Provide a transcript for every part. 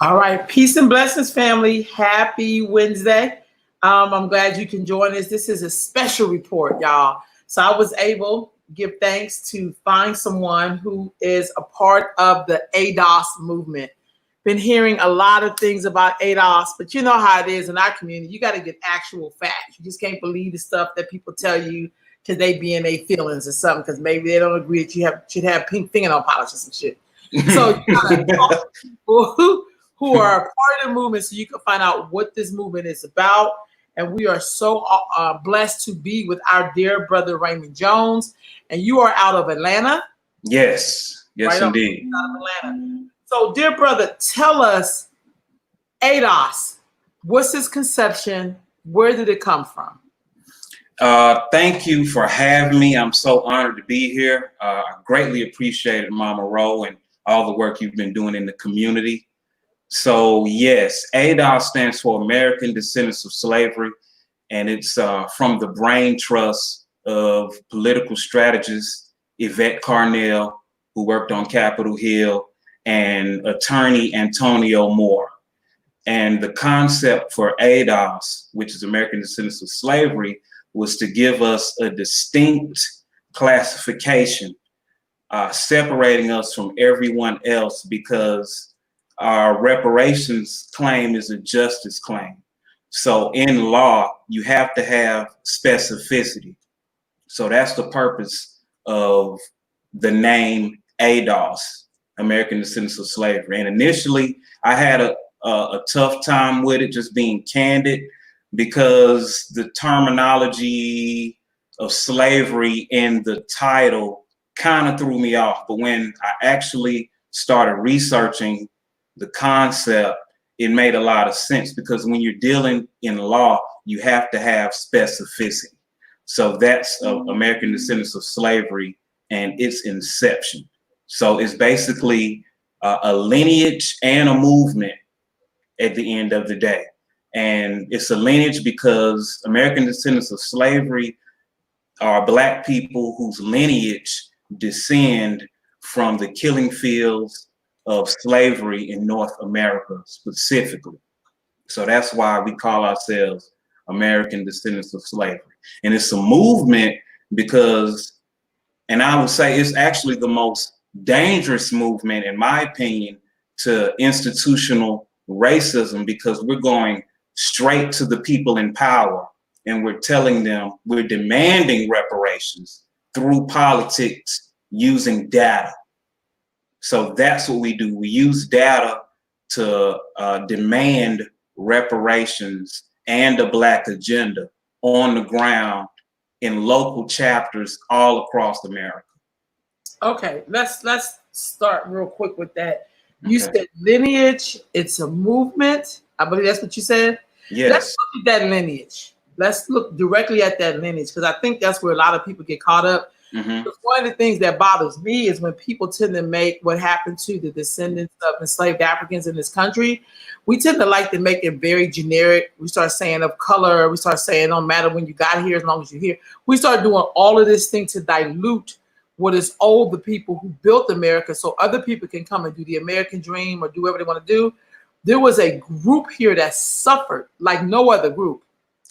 All right, peace and blessings, family. Happy Wednesday. I'm glad you can join us. This is a special report, y'all. So I was able to give thanks to find someone who is a part of the ADOS movement. Been hearing a lot of things about ADOS, but you know how it is in our community. You got to get actual facts. You just can't believe the stuff that people tell you because they be in their feelings or something, because maybe they don't agree that should have pink fingernail polish or some shit. So you gotta talk to people who are a part of the movement so you can find out what this movement is about. And we are so blessed to be with our dear brother Raymond Jones. And you are out of Atlanta. Yes, right indeed. Out of Atlanta. So, dear brother, tell us, ADOS, what's its conception? Where did it come from? Thank you for having me. I'm so honored to be here. I greatly appreciate Mama Ro and all the work you've been doing in the community. So yes, ADOS stands for American Descendants of Slavery, and it's from the brain trust of political strategist Yvette Carnell, who worked on Capitol Hill, and attorney Antonio Moore. And the concept for ADOS, which is American Descendants of Slavery, was to give us a distinct classification, separating us from everyone else, because our reparations claim is a justice claim. So in law, you have to have specificity. So that's the purpose of the name ADOS, American Descendants of Slavery. And initially, I had a tough time with it, just being candid, because the terminology of slavery in the title kind of threw me off. But when I actually started researching the concept, it made a lot of sense, because when you're dealing in law, you have to have specificity. So that's American Descendants of Slavery and its inception. So it's basically a lineage and a movement at the end of the day. And it's a lineage because American Descendants of Slavery are Black people whose lineage descend from the killing fields of slavery in North America specifically. So that's why we call ourselves American Descendants of Slavery. And it's a movement because, and I would say it's actually the most dangerous movement, in my opinion, to institutional racism, because we're going straight to the people in power and we're telling them, we're demanding reparations through politics using data. So that's what we do. We use data to demand reparations and a Black agenda on the ground in local chapters all across America. Okay, let's start real quick with that. You said lineage, it's a movement. I believe that's what you said. Yes. Let's look at that lineage. Let's look directly at that lineage, because I think that's where a lot of people get caught up. Mm-hmm. One of the things that bothers me is when people tend to make what happened to the descendants of enslaved Africans in this country, we tend to like to make it very generic. We start saying of color. We start saying it don't matter when you got here as long as you're here. We start doing all of this thing to dilute what is owed the people who built America, so other people can come and do the American dream or do whatever they want to do. There was a group here that suffered like no other group.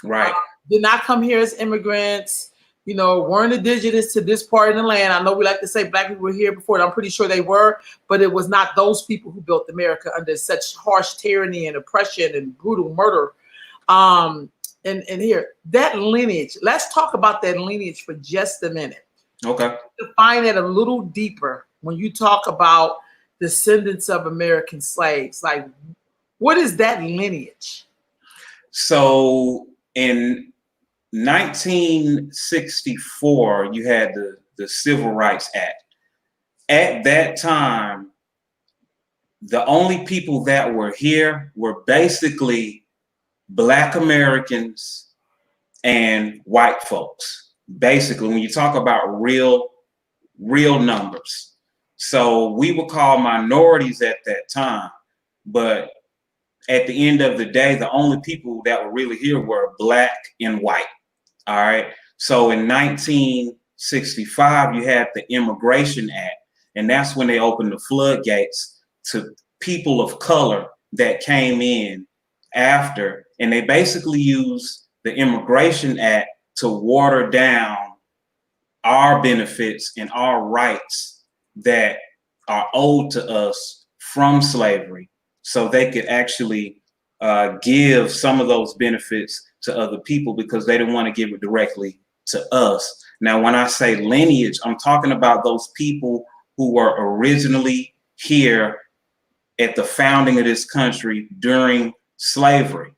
Right. Did not come here as immigrants, weren't indigenous to this part of the land. I know we like to say Black people were here before, and I'm pretty sure they were, but it was not those people who built America under such harsh tyranny and oppression and brutal murder. And here, that lineage, let's talk about that lineage for just a minute. Okay. Define it a little deeper when you talk about descendants of American slaves. Like, what is that lineage? So in 1964, you had the Civil Rights Act. At that time, the only people that were here were basically Black Americans and white folks. Basically, when you talk about real numbers. So we were called minorities at that time, but at the end of the day, the only people that were really here were Black and white. All right. So in 1965, you had the Immigration Act, and that's when they opened the floodgates to people of color that came in after, and they basically used the Immigration Act to water down our benefits and our rights that are owed to us from slavery, so they could actually give some of those benefits to other people because they didn't want to give it directly to us. Now, when I say lineage, I'm talking about those people who were originally here at the founding of this country during slavery.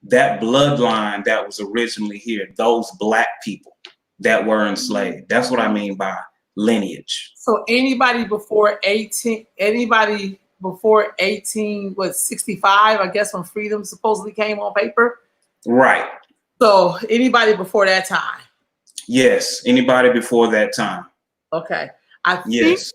That bloodline that was originally here, those Black people that were enslaved. That's what I mean by lineage. So anybody before 65, I guess, when freedom supposedly came on paper? Right. So anybody before that time? Yes, anybody before that time. Okay. I think Yes.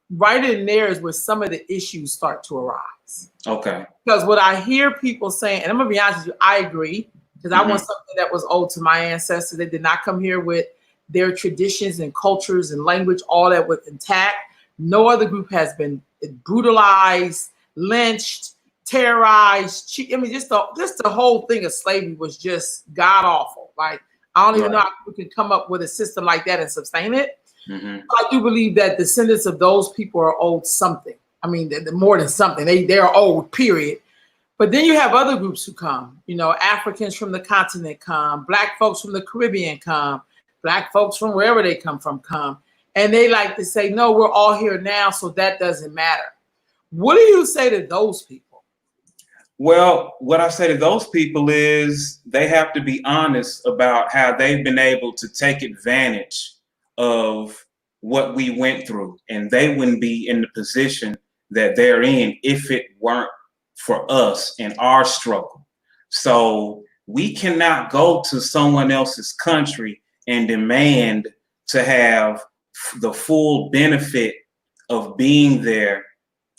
right in there is where some of the issues start to arise. Okay. Because what I hear people saying, and I'm going to be honest with you, I agree, because I want something that was owed to my ancestors. They did not come here with their traditions and cultures and language, all that was intact. No other group has been brutalized, lynched, terrorized. I mean, just the whole thing of slavery was just god awful. Like, I don't even know how we can come up with a system like that and sustain it. I do believe that descendants of those people are owed something. I mean, they're more than something. They're owed, period. But then you have other groups who come. You know, Africans from the continent come. Black folks from the Caribbean come. Black folks from wherever they come from come. And they like to say, no, we're all here now, so that doesn't matter. What do you say to those people? Well, what I say to those people is they have to be honest about how they've been able to take advantage of what we went through, and they wouldn't be in the position that they're in if it weren't for us and our struggle. So we cannot go to someone else's country and demand to have the full benefit of being there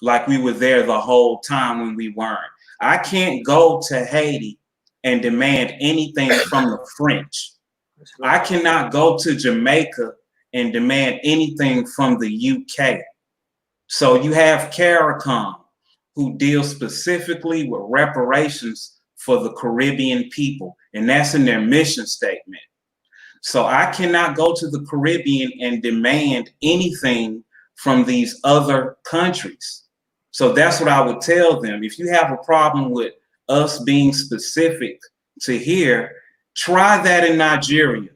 like we were there the whole time when we weren't. I can't go to Haiti and demand anything from the French. I cannot go to Jamaica and demand anything from the UK. So you have CARICOM, who deals specifically with reparations for the Caribbean people, and that's in their mission statement. So I cannot go to the Caribbean and demand anything from these other countries. So that's what I would tell them. If you have a problem with us being specific to here, try that in Nigeria.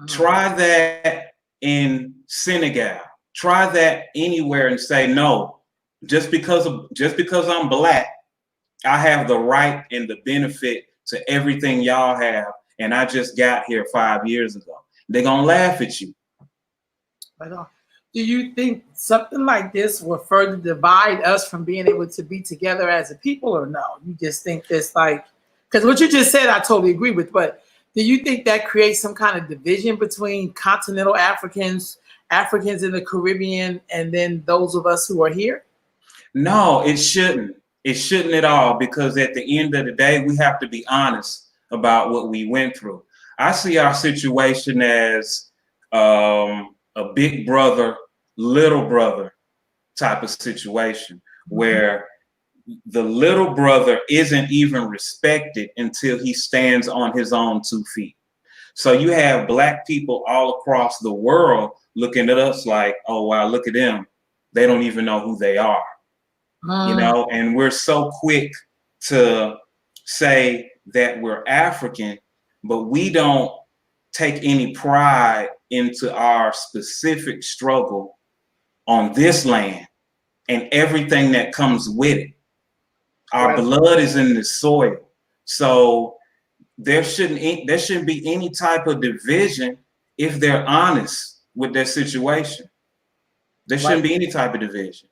Try that in Senegal. Try that anywhere and say, no, just because I'm Black, I have the right and the benefit to everything y'all have, and I just got here 5 years ago. They're gonna laugh at you. Do you think something like this will further divide us from being able to be together as a people, or no? You just think this, like, because what you just said, I totally agree with, but do you think that creates some kind of division between continental Africans, Africans in the Caribbean, and then those of us who are here? No, it shouldn't. It shouldn't at all, because at the end of the day, we have to be honest about what we went through. I see our situation as a big brother, little brother type of situation, where the little brother isn't even respected until he stands on his own 2 feet. So you have Black people all across the world looking at us like, oh, wow, look at them. They don't even know who they are. You know, and we're so quick to say that we're African, but we don't take any pride into our specific struggle on this land and everything that comes with it. Our blood is in the soil. So there shouldn't be any type of division if they're honest with their situation. There shouldn't be any type of division.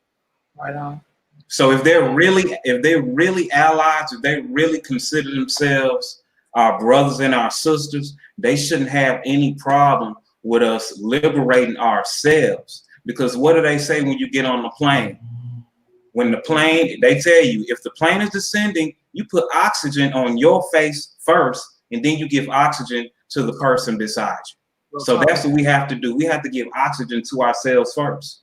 Right on. So if they're really allies, if they really consider themselves our brothers and our sisters, they shouldn't have any problem with us liberating ourselves. Because what do they say when you get on the plane? When the plane, they tell you, if the plane is descending, you put oxygen on your face first, and then you give oxygen to the person beside you. So that's what we have to do. We have to give oxygen to ourselves first.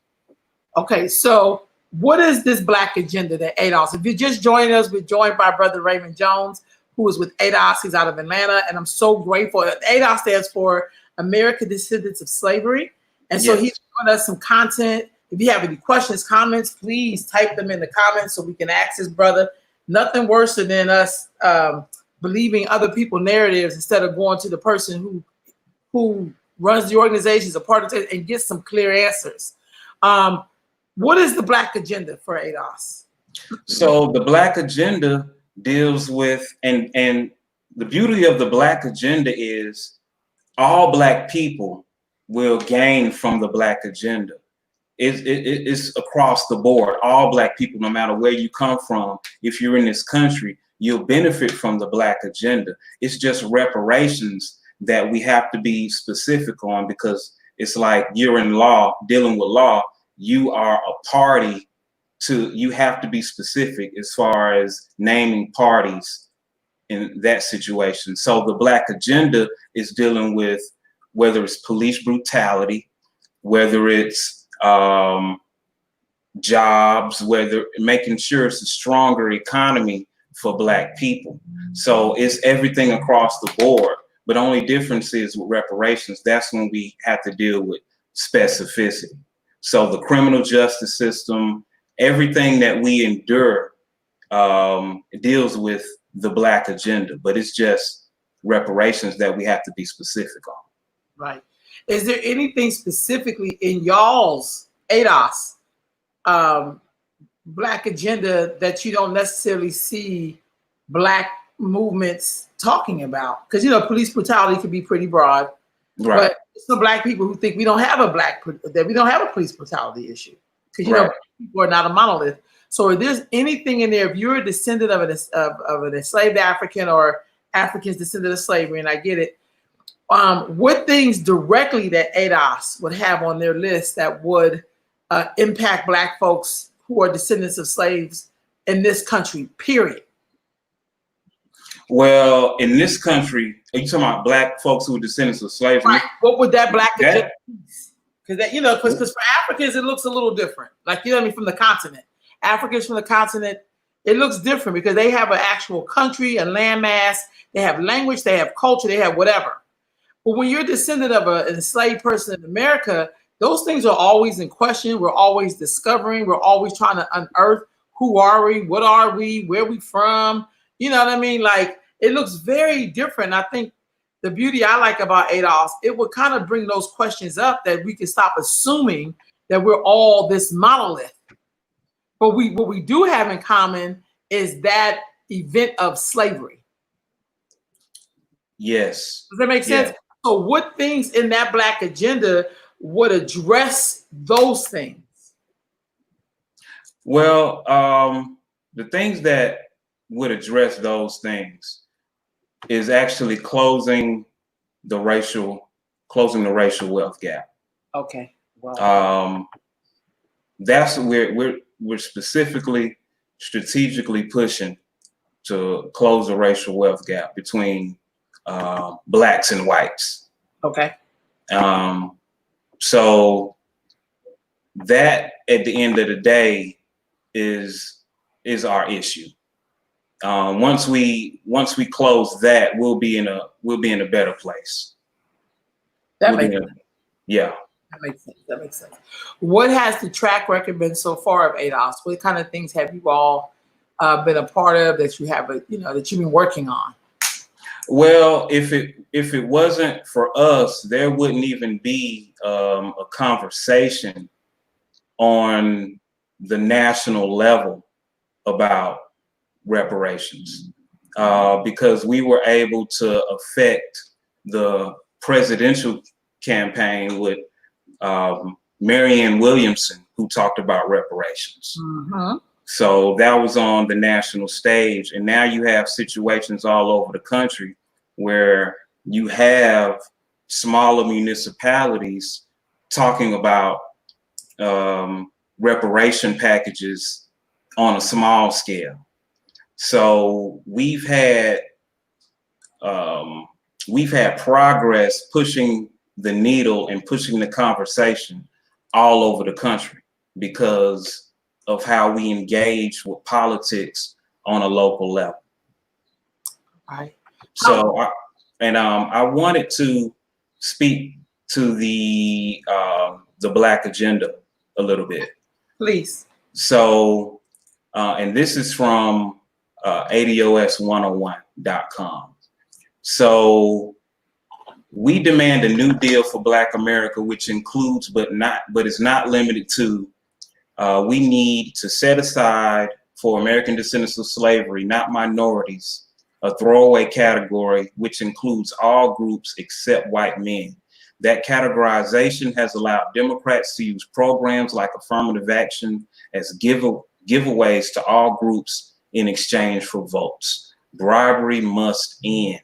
Okay, so what is this Black agenda that ADOS? If you're just joining us, we're joined by Brother Raymond Jones, who is with ADOS. He's out of Atlanta, and I'm so grateful. ADOS stands for American Descendants of Slavery. And so he's giving us some content. If you have any questions, comments, please type them in the comments so we can ask this brother. Nothing worse than us believing other people's narratives instead of going to the person who runs the organization, is a part of it, and get some clear answers. What is the Black agenda for ADOS? So the Black agenda deals with, and the beauty of the Black agenda is all Black people will gain from the Black agenda. It's across the board. All Black people, no matter where you come from, if you're in this country, you'll benefit from the Black agenda. It's just reparations that we have to be specific on, because it's like you're in law, dealing with law, you are a party to, you have to be specific as far as naming parties in that situation. So the Black agenda is dealing with whether it's police brutality, whether it's jobs, whether making sure it's a stronger economy for Black people. So it's everything across the board. But only difference is with reparations, that's when we have to deal with specificity. So the criminal justice system, everything that we endure deals with the Black agenda, but it's just reparations that we have to be specific on. Right. Is there anything specifically in y'all's ADOS Black agenda that you don't necessarily see Black movements talking about? Because, you know, police brutality can be pretty broad, Right. but some Black people who think we don't have a police brutality issue, because, you know, people are not a monolith. So if there's anything in there, if you're a descendant of an enslaved African or Africans descendant of slavery, and I get it, what things directly that ADOS would have on their list that would impact Black folks who are descendants of slaves in this country, period? Well, in this country, are you talking about Black folks who are descendants of slaves? Right. What would that Black agenda be? Because that, you know, because for Africans it looks a little different. Like, you know what I mean, from the continent. Africans from the continent, it looks different because they have an actual country, a landmass, they have language, they have culture, they have whatever. But when you're a descendant of an enslaved person in America, those things are always in question. We're always discovering. We're always trying to unearth who are we, what are we, where we from. You know what I mean? Like, it looks very different. I think the beauty I like about ADOS, it would kind of bring those questions up that we can stop assuming that we're all this monolith. But what we do have in common is that event of slavery. Yes. Does that make sense? Yeah. So what things in that Black agenda would address those things? Well, the things that would address those things is actually closing the racial wealth gap. Okay. Wow. That's where we're specifically strategically pushing to close the racial wealth gap between Blacks and whites. Okay. So that at the end of the day is our issue. Once we close that, we'll be in a better place. That makes sense. Yeah. That makes sense. That makes sense. What has the track record been so far of ADOS? What kind of things have you all been a part of that you have, that you've been working on? Well, if it wasn't for us, there wouldn't even be a conversation on the national level about reparations, because we were able to affect the presidential campaign with Marianne Williamson, who talked about reparations. Mm-hmm. So that was on the national stage. And now you have situations all over the country where you have smaller municipalities talking about reparation packages on a small scale. So we've had progress pushing the needle and pushing the conversation all over the country, because of how we engage with politics on a local level. Right. So, I wanted to speak to the Black agenda a little bit. Please. So, and this is from ADOS101.com. So, we demand a new deal for Black America, which includes, but is not limited to, we need to set aside for American descendants of slavery, not minorities, a throwaway category, which includes all groups except white men. That categorization has allowed Democrats to use programs like affirmative action as giveaways to all groups in exchange for votes. Bribery must end.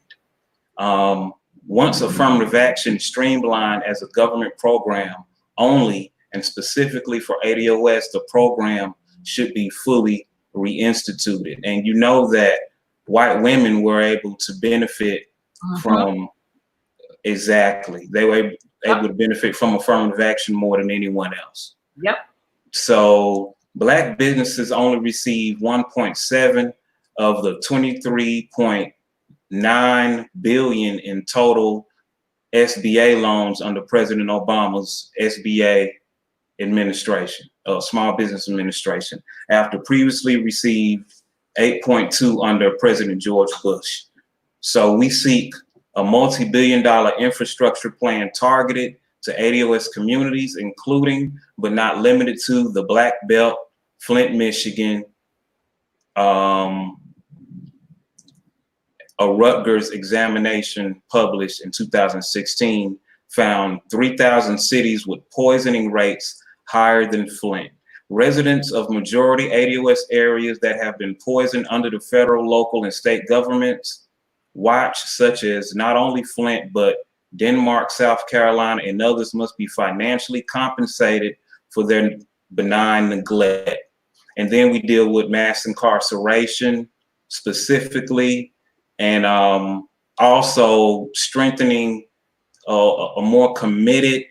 Once affirmative action is streamlined as a government program only, and specifically for ADOS, the program should be fully reinstituted. And you know that white women were able to benefit from, exactly, they were able to benefit from affirmative action more than anyone else. Yep. So Black businesses only receive 1.7 of the 23.9 billion in total SBA loans under President Obama's SBA administration, Small Business Administration, after previously received 8.2 under President George Bush. So we seek a multi-billion-dollar infrastructure plan targeted to ADOS communities, including but not limited to the Black Belt, Flint, Michigan. A Rutgers examination published in 2016 found 3,000 cities with poisoning rates higher than Flint. Residents of majority ADOS areas that have been poisoned under the federal, local, and state governments watch, such as not only Flint, but Denmark, South Carolina, and others, must be financially compensated for their benign neglect. And then we deal with mass incarceration specifically, and also strengthening a more committed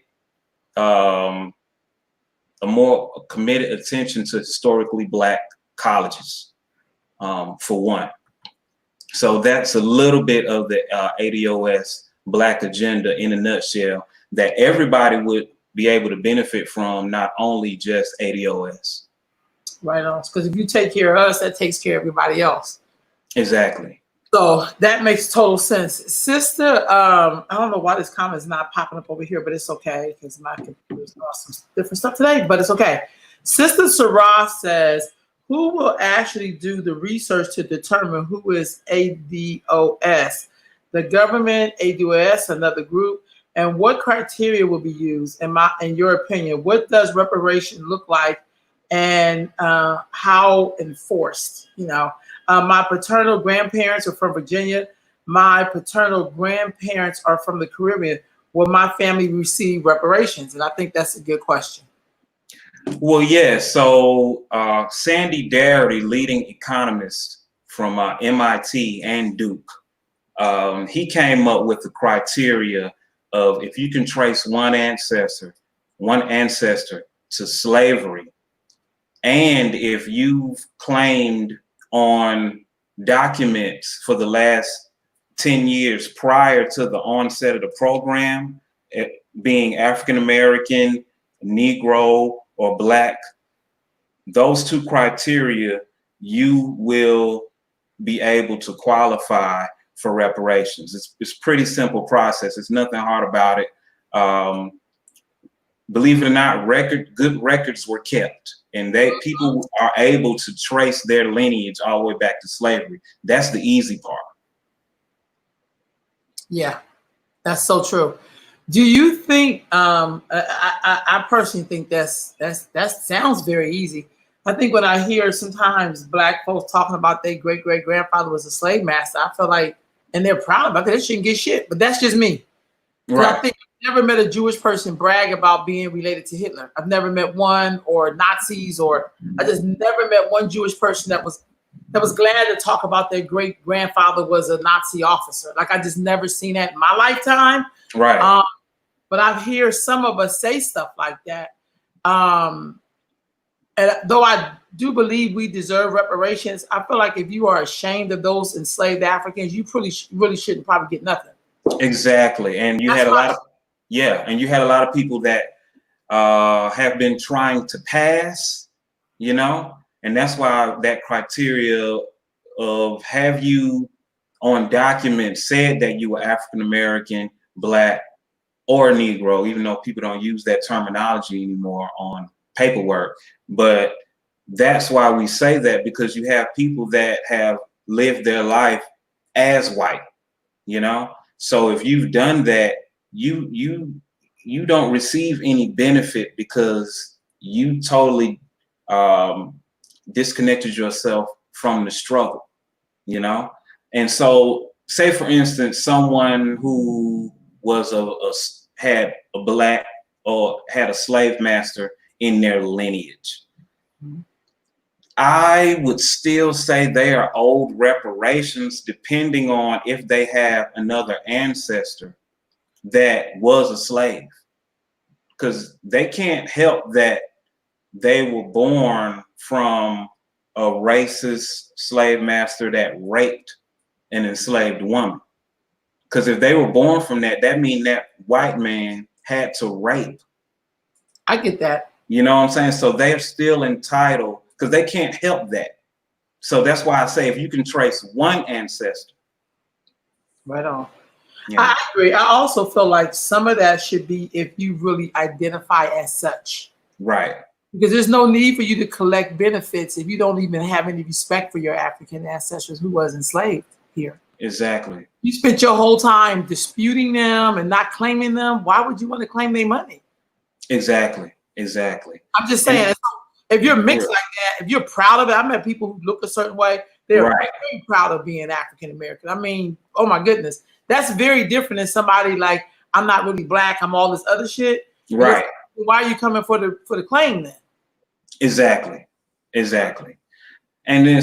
attention to historically Black colleges, for one. So that's a little bit of the ADOS Black agenda in a nutshell that everybody would be able to benefit from, not only just ADOS. Right on. Because if you take care of us, that takes care of everybody else. Exactly. So that makes total sense. Sister, I don't know why this comment is not popping up over here, but it's okay because my computer's got some different stuff today, but it's okay. Sister Sarah says, who will actually do the research to determine who is ADOS? The government, ADOS, another group, and what criteria will be used? In your opinion, what does reparation look like, and how enforced? My paternal grandparents are from Virginia. My paternal grandparents are from the Caribbean. Will my family receive reparations? And I think that's a good question. Well, yeah. So Sandy Darity, leading economist from MIT and Duke, he came up with the criteria of, if you can trace one ancestor to slavery, and if you've claimed on documents for the last 10 years prior to the onset of the program, being African American, Negro, or Black, those two criteria, you will be able to qualify for reparations. It's pretty simple process. It's nothing hard about it. Believe it or not, good records were kept, and people are able to trace their lineage all the way back to slavery. That's the easy part. Yeah, that's so true. Do you think? I personally think that sounds very easy. I think when I hear sometimes Black folks talking about their great grandfather was a slave master, I feel like, and they're proud about it, they shouldn't get shit. But that's just me. Right. I think I've never met a Jewish person brag about being related to Hitler. I've never met one, or Nazis, or I just never met one Jewish person that was glad to talk about their great grandfather was a Nazi officer. Like, I just never seen that in my lifetime. Right. But I hear some of us say stuff like that. And though I do believe we deserve reparations. I feel like if you are ashamed of those enslaved Africans, you really shouldn't probably get nothing. Exactly. And you That's had a why- lot of, yeah, and you had a lot of people that have been trying to pass, you know, and that's why that criteria of have you on documents said that you were African American, Black, or Negro, even though people don't use that terminology anymore on paperwork. But that's why we say that, because you have people that have lived their life as white, you know. So if you've done that, you don't receive any benefit because you totally disconnected yourself from the struggle, you know. And so, say for instance, someone who was had a Black or had a slave master in their lineage, I would still say they are owed reparations, depending on if they have another ancestor that was a slave, because they can't help that they were born from a racist slave master that raped an enslaved woman. Because if they were born from that, that means that white man had to rape. I get that. You know what I'm saying? So they're still entitled, because they can't help that. So that's why I say if you can trace one ancestor. Right on. Yeah. I agree. I also feel like some of that should be if you really identify as such. Right. Because there's no need for you to collect benefits if you don't even have any respect for your African ancestors who was enslaved here. Exactly. You spent your whole time disputing them and not claiming them. Why would you want to claim their money? Exactly. Exactly. I'm just saying, if you're mixed like that, if you're proud of it, I met people who look a certain way. They're very proud of being African American. I mean, oh my goodness, that's very different than somebody like, I'm not really Black, I'm all this other shit. Right. Why are you coming for the claim then? Exactly. Exactly. And then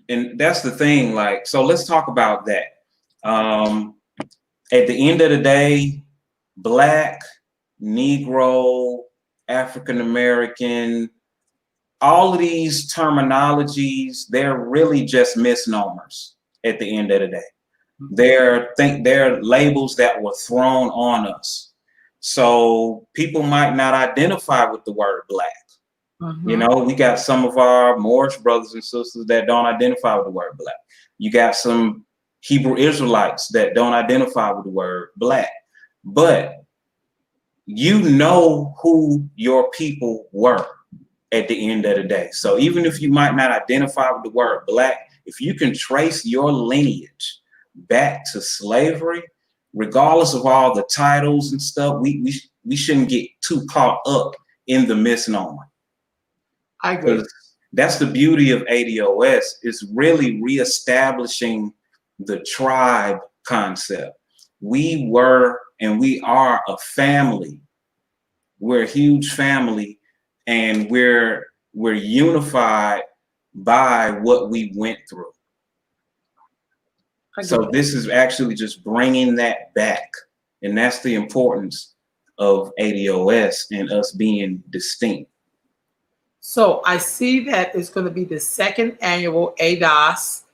and that's the thing. Like, so let's talk about that. At the end of the day, Black, Negro, African American, all of these terminologies, they're really just misnomers at the end of the day. They're labels that were thrown on us. So people might not identify with the word Black. You know, we got some of our Moorish brothers and sisters that don't identify with the word Black. You got some Hebrew Israelites that don't identify with the word Black. But you know who your people were at the end of the day. So even if you might not identify with the word Black, if you can trace your lineage back to slavery, regardless of all the titles and stuff, we shouldn't get too caught up in the misnomer. I agree. That's the beauty of ADOS, is really reestablishing the tribe concept. We were and we are a family. We're a huge family, and we're unified by what we went through. So this is actually just bringing that back, and that's the importance of ADOS and us being distinct. So I see that it's going to be the second annual ADOS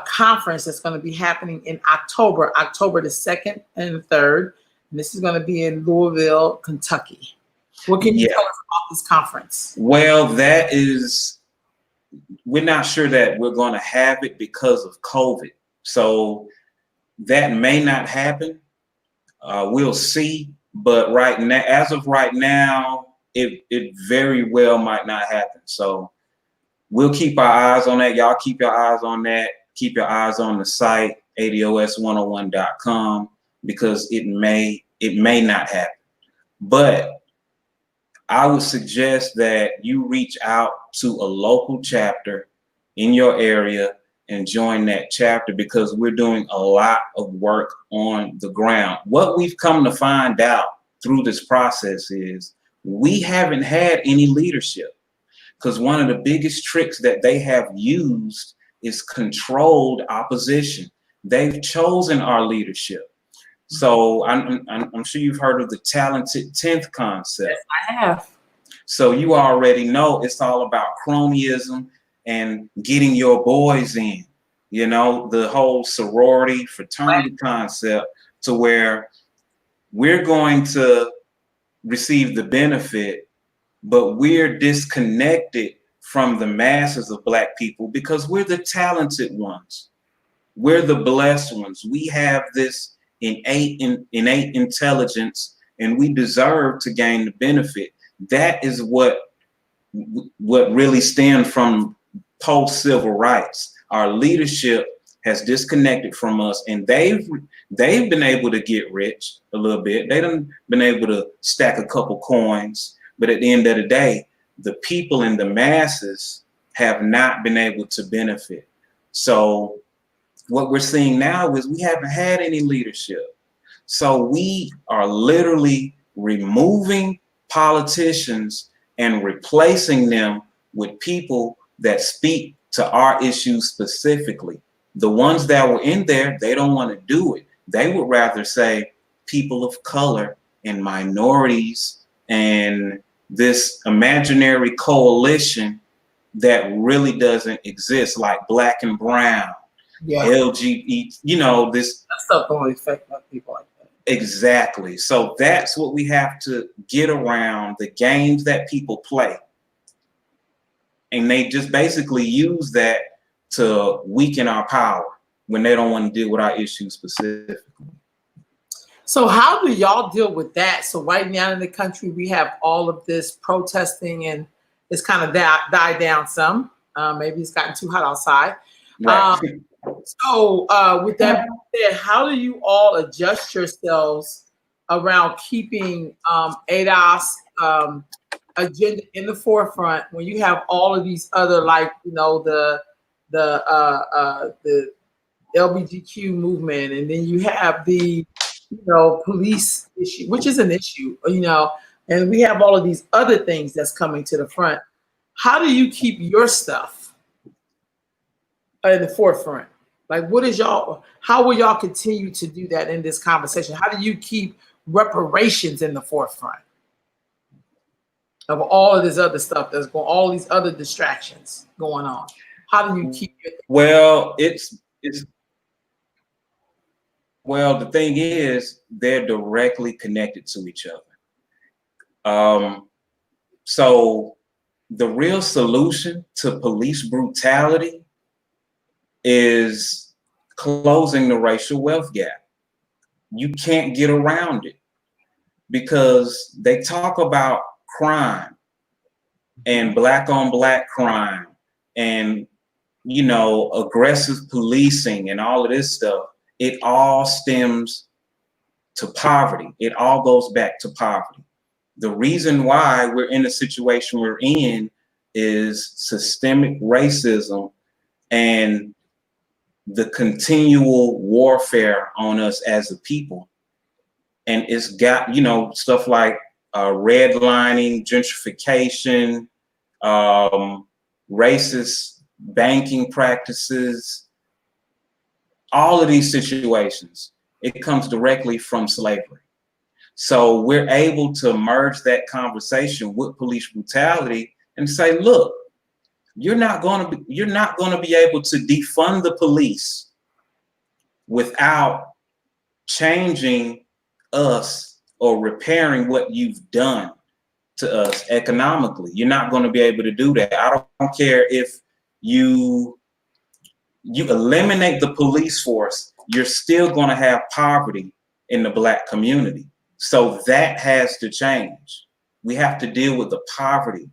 conference that's going to be happening in October the 2nd and 3rd. And this is going to be in Louisville, Kentucky. What can you tell us about this conference? Well, we're not sure that we're going to have it because of COVID. So that may not happen. We'll see. But right now, as of right now, it very well might not happen. So we'll keep our eyes on that. Y'all keep your eyes on that. Keep your eyes on the site, ados101.com, because it may not happen. But I would suggest that you reach out to a local chapter in your area and join that chapter, because we're doing a lot of work on the ground. What we've come to find out through this process is we haven't had any leadership, because one of the biggest tricks that they have used is controlled opposition. They've chosen our leadership. So I'm sure you've heard of the talented 10th concept. Yes, I have. So you already know it's all about cronyism and getting your boys in, you know, the whole sorority fraternity concept, to where we're going to receive the benefit, but we're disconnected from the masses of Black people because we're the talented ones. We're the blessed ones. We have this innate intelligence, and we deserve to gain the benefit. That is what really stemmed from post-civil rights. Our leadership has disconnected from us, and they've been able to get rich a little bit. They done been able to stack a couple coins, but at the end of the day, the people in the masses have not been able to benefit. So what we're seeing now is we haven't had any leadership. So we are literally removing politicians and replacing them with people that speak to our issues specifically. The ones that were in there, they don't want to do it. They would rather say people of color and minorities and this imaginary coalition that really doesn't exist, like Black and brown, LGBT, you know, this that stuff don't affect people like that. Exactly. So that's what we have to get around, the games that people play. And they just basically use that to weaken our power when they don't want to deal with our issues specifically. So how do y'all deal with that? So right now in the country, we have all of this protesting, and it's kind of died down some. Maybe it's gotten too hot outside. Right. So with that being said, how do you all adjust yourselves around keeping ADOS agenda in the forefront when you have all of these other, like, you know, the LGBTQ movement, and then you have the, you know, police issue, which is an issue, you know, and we have all of these other things that's coming to the front. How do you keep your stuff in the forefront? Like, what is how will y'all continue to do that in this conversation? How do you keep reparations in the forefront of all of this other stuff that's going, all these other distractions going on? How do you keep it? Well, well, the thing is, they're directly connected to each other. So the real solution to police brutality is closing the racial wealth gap. You can't get around it, because they talk about crime and Black on Black crime and, you know, aggressive policing and all of this stuff. It all stems to poverty. It all goes back to poverty. The reason why we're in the situation we're in is systemic racism and the continual warfare on us as a people. And it's got, you know, stuff like redlining, gentrification, racist banking practices, all of these situations, it comes directly from slavery. So we're able to merge that conversation with police brutality and say, look, you're not going to be able to defund the police without changing us or repairing what you've done to us economically. You're not going to be able to do that. I don't care if you eliminate the police force, you're still going to have poverty in the Black community. So that has to change. We have to deal with the poverty,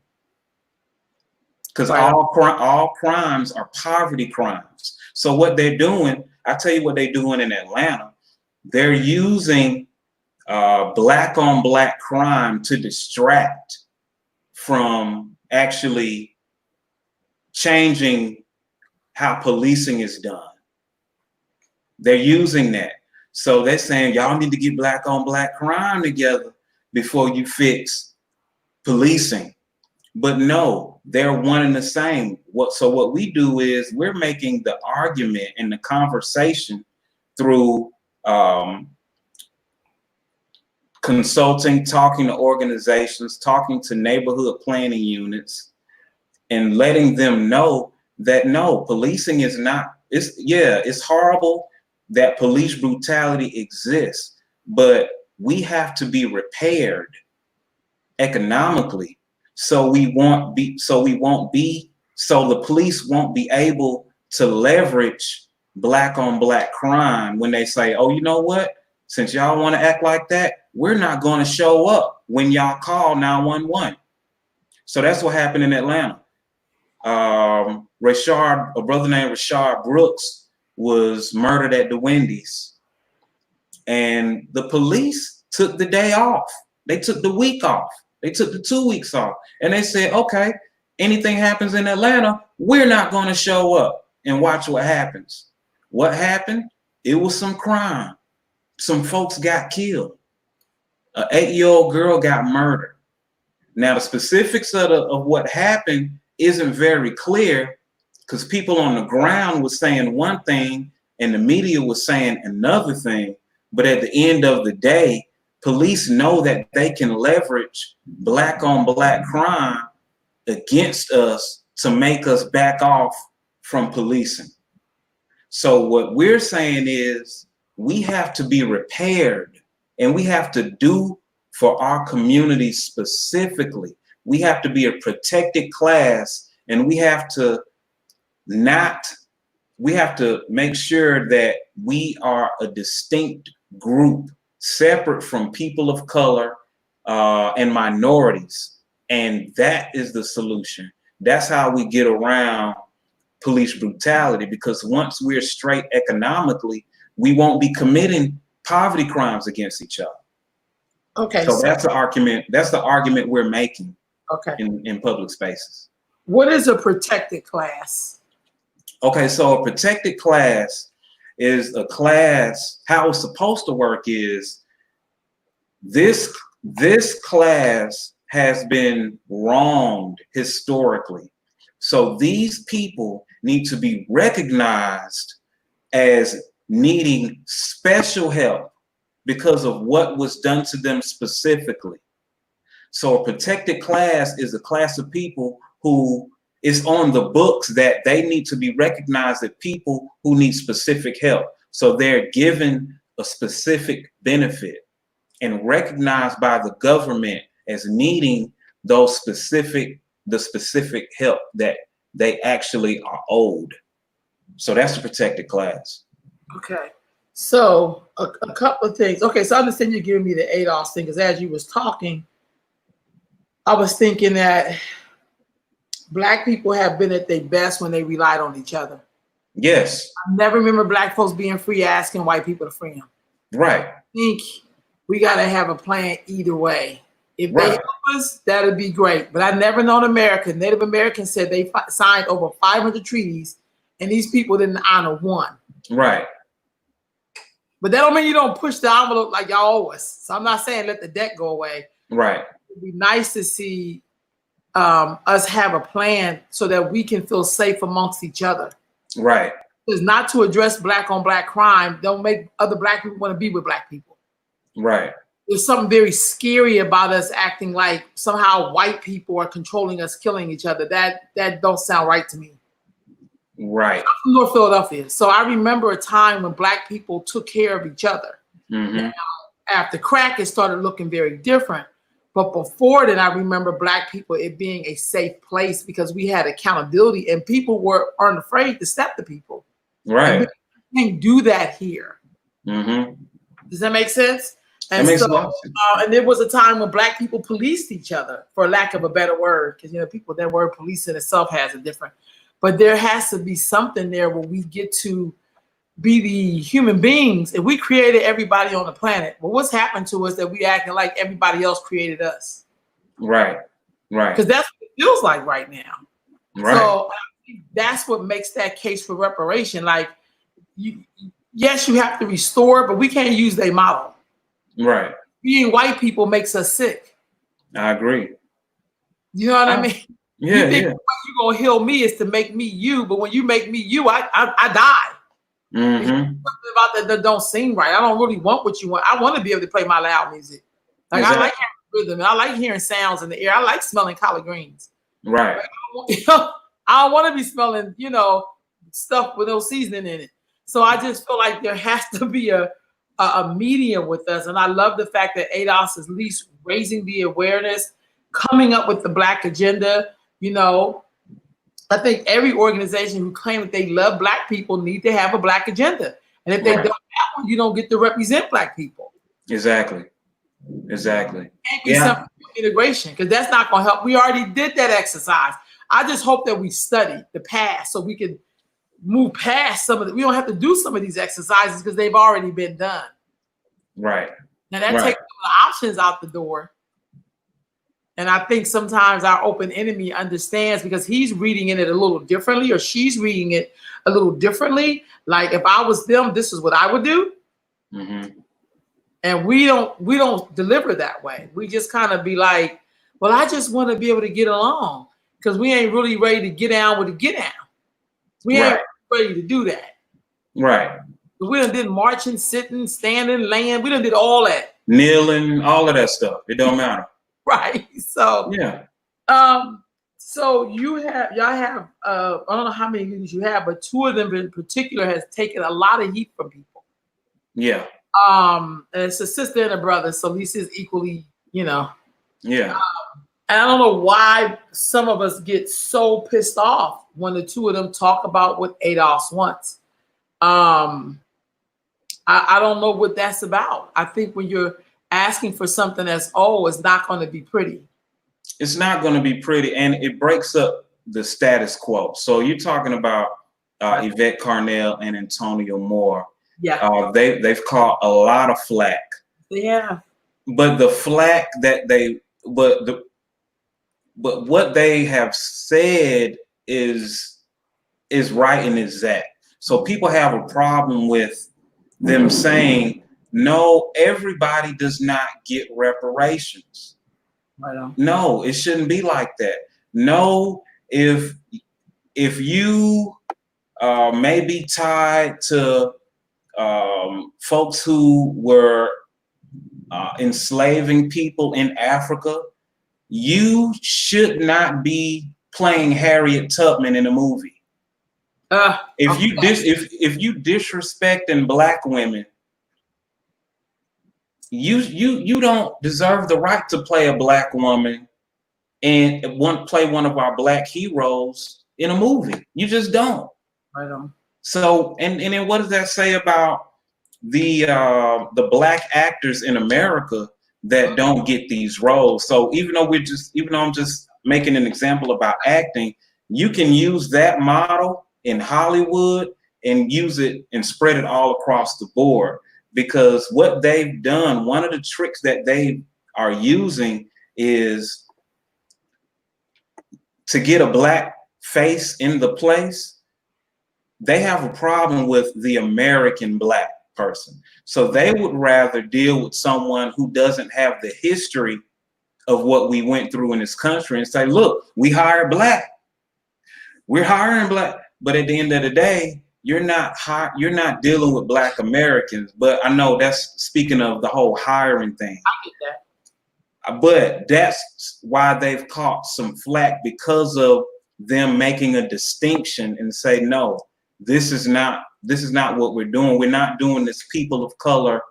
because all crimes are poverty crimes. So what they're doing, I'll tell you what they're doing in Atlanta. They're using Black on Black crime to distract from actually changing how policing is done. They're using that. So they're saying, y'all need to get Black on Black crime together before you fix policing. But no, they're one and the same. So what we do is we're making the argument and the conversation through consulting, talking to organizations, talking to neighborhood planning units, and letting them know that no, policing is not, it's horrible that police brutality exists, but we have to be repaired economically so the police won't be able to leverage black on black crime when they say, oh, you know what? Since y'all want to act like that, we're not going to show up when y'all call 911. So that's what happened in Atlanta. A brother named Rashard Brooks was murdered at the Wendy's, and the police took the day off. They took the week off. They took the 2 weeks off, and they said, okay, anything happens in Atlanta, we're not going to show up and watch what happens. What happened? It was some crime. Some folks got killed. An 8-year-old girl got murdered. Now, the specifics of what happened isn't very clear because people on the ground was saying one thing and the media was saying another thing. But at the end of the day, police know that they can leverage black on black crime against us to make us back off from policing. So what we're saying is we have to be repaired, and we have to do for our community specifically. We have to be a protected class, and we have to make sure that we are a distinct group separate from people of color and minorities. And that is the solution. That's how we get around police brutality, because once we're straight economically, we won't be committing poverty crimes against each other. Okay. So that's the argument. That's the argument we're making. Okay. In public spaces. What is a protected class? Okay, so a protected class is a class. How it's supposed to work is this class has been wronged historically. So these people need to be recognized as needing special help because of what was done to them specifically. So a protected class is a class of people who is on the books that they need to be recognized as people who need specific help. So they're given a specific benefit and recognized by the government as needing the specific help that they actually are owed. So that's the protected class. Okay. So a couple of things. Okay, so I understand you're giving me the ADOS thing, because as you was talking, I was thinking that Black people have been at their best when they relied on each other. Yes. I never remember Black folks being free asking white people to free them. Right. I think we got to have a plan either way. If they help us, that'd be great. But I never known America. Native Americans said they signed over 500 treaties, and these people didn't honor one. Right. But that don't mean you don't push the envelope like y'all owe us. So I'm not saying let the debt go away. Right. It'd be nice to see us have a plan so that we can feel safe amongst each other. Right. Because not to address Black on Black crime don't make other Black people want to be with Black people. Right. There's something very scary about us acting like somehow white people are controlling us, killing each other. That don't sound right to me. Right. I'm from North Philadelphia, so I remember a time when Black people took care of each other. Mm-hmm. Now, after crack, it started looking very different. But before then, I remember Black people, it being a safe place because we had accountability and people aren't afraid to step to people. Right. We can't do that here. Mm-hmm. Does that make sense? And that makes so, a lot of sense. And there was a time when Black people policed each other, for lack of a better word, because people, that word police in itself has a different. But there has to be something there where we get to be the human beings. If we created everybody on the planet, well, what's happened to us that we acting like everybody else created us? Right. Right. Because that's what it feels like right now. Right. So I think that's what makes that case for reparation. Like, yes, you have to restore, but we can't use their model. Right. Being white people makes us sick. I agree. You know what I mean? Yeah. You think you're gonna heal me is to make me you, but when you make me you, I die. Mm-hmm. Something about that don't seem right. I don't really want what you want. I want to be able to play my loud music. Like Exactly. I like hearing rhythm. I like hearing sounds in the air. I like smelling collard greens. Right. I don't want to be smelling, stuff with no seasoning in it. So I just feel like there has to be a medium with us. And I love the fact that ADOS is at least raising the awareness, coming up with the Black agenda. I think every organization who claims that they love Black people need to have a Black agenda. And if they don't have one, you don't get to represent Black people. Exactly. It can't be some integration, because that's not going to help. We already did that exercise. I just hope that we study the past so we can move past some of it. We don't have to do some of these exercises because they've already been done. Right. Now that takes the options out the door. And I think sometimes our open enemy understands, because he's reading it a little differently, or she's reading it a little differently. Like, if I was them, this is what I would do. Mm-hmm. And we don't deliver that way. We just kind of be like, well, I just want to be able to get along, because we ain't really ready to get down with the get down. We ain't ready to do that. Right. We done did marching, sitting, standing, laying. We done did all that. Kneeling, all of that stuff. It don't matter. Right. So yeah. So y'all have I don't know how many leaders you have, but two of them in particular has taken a lot of heat from people. Yeah. And it's a sister and a brother, so Lisa is equally, Yeah. And I don't know why some of us get so pissed off when the two of them talk about what ADOS wants. I don't know what that's about. I think when you're asking for something that's it's not going to be pretty. It's not going to be pretty, and it breaks up the status quo. So you're talking about Yvette Carnell and Antonio Moore. Yeah. They've caught a lot of flack. Yeah. But the flack that but what they have said is right and exact. So people have a problem with them saying, no, everybody does not get reparations. Right on. No, it shouldn't be like that. No, if you may be tied to folks who were enslaving people in Africa, you should not be playing Harriet Tubman in a movie. If you disrespecting Black women, you don't deserve the right to play a Black woman and play one of our Black heroes in a movie. You just don't. I don't. So and then what does that say about the Black actors in America that don't get these roles? So even though I'm just making an example about acting, you can use that model in Hollywood and use it and spread it all across the board. Because what they've done, one of the tricks that they are using is to get a Black face in the place. They have a problem with the American Black person. So they would rather deal with someone who doesn't have the history of what we went through in this country and say, look, we hired Black. We're hiring Black. But at the end of the day, you're not dealing with Black Americans. But I know that's speaking of the whole hiring thing. I get that. But that's why they've caught some flack, because of them making a distinction and say, no, this is not what we're doing. We're not doing this people of color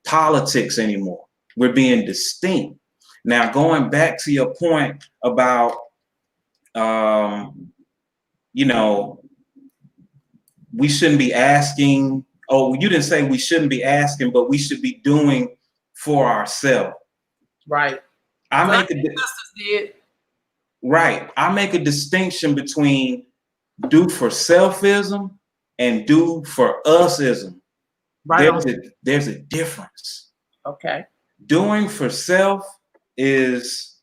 politics anymore. We're being distinct. Now, going back to your point about, we shouldn't be asking. Oh, you didn't say we shouldn't be asking, but we should be doing for ourselves. Right. I make a distinction between do for selfism and do for usism. Right. There's a difference. Okay. Doing for self is,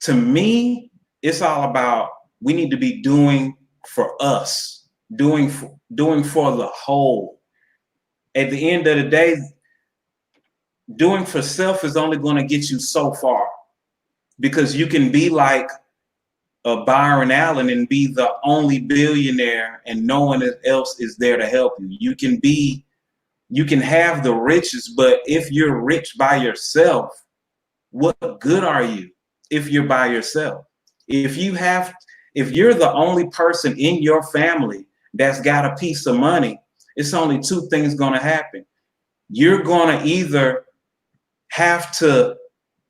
to me, it's all about, we need to be doing for us, doing for the whole. At the end of the day, doing for self is only going to get you so far, because you can be like Byron Allen and be the only billionaire and no one else is there to help you. You can have the riches, but if you're rich by yourself, what good are you if you're by yourself? If you're the only person in your family that's got a piece of money, it's only two things going to happen. You're going to either have to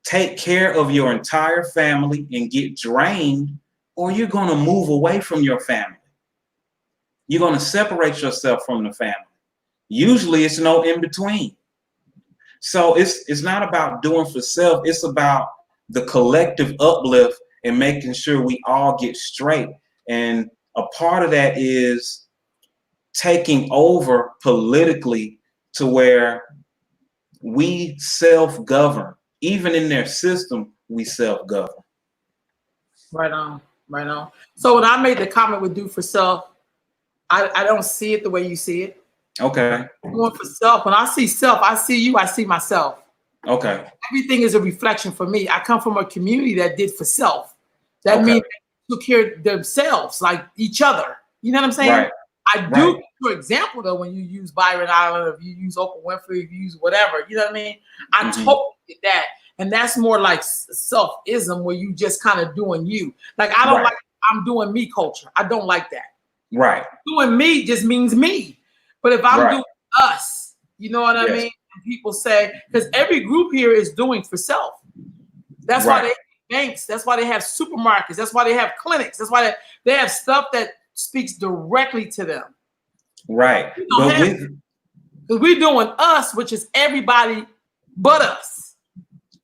take care of your entire family and get drained, or you're going to move away from your family. You're going to separate yourself from the family. Usually it's no in between. So it's not about doing for self. It's about the collective uplift and making sure we all get straight. And a part of that is taking over politically to where we self-govern. Even in their system, we self-govern. Right on, right on. So when I made the comment with do for self, I don't see it the way you see it. Okay. Doing for self. When I see self, I see you, I see myself. Okay. Everything is a reflection for me. I come from a community that did for self. That means they took care of themselves, like each other. You know what I'm saying? Right. I do, for example, though, when you use Byron Island, or if you use Oprah Winfrey, if you use whatever, you know what I mean? I totally get that. And that's more like self-ism, where you just kind of doing you. Like, I don't like, I'm doing me culture. I don't like that. Right. Doing me just means me. But if I'm doing us, you know what I mean? And people say, because every group here is doing for self. That's why they have banks. That's why they have supermarkets. That's why they have clinics. That's why they have stuff that speaks directly to them. Right. Because we're doing us, which is everybody but us.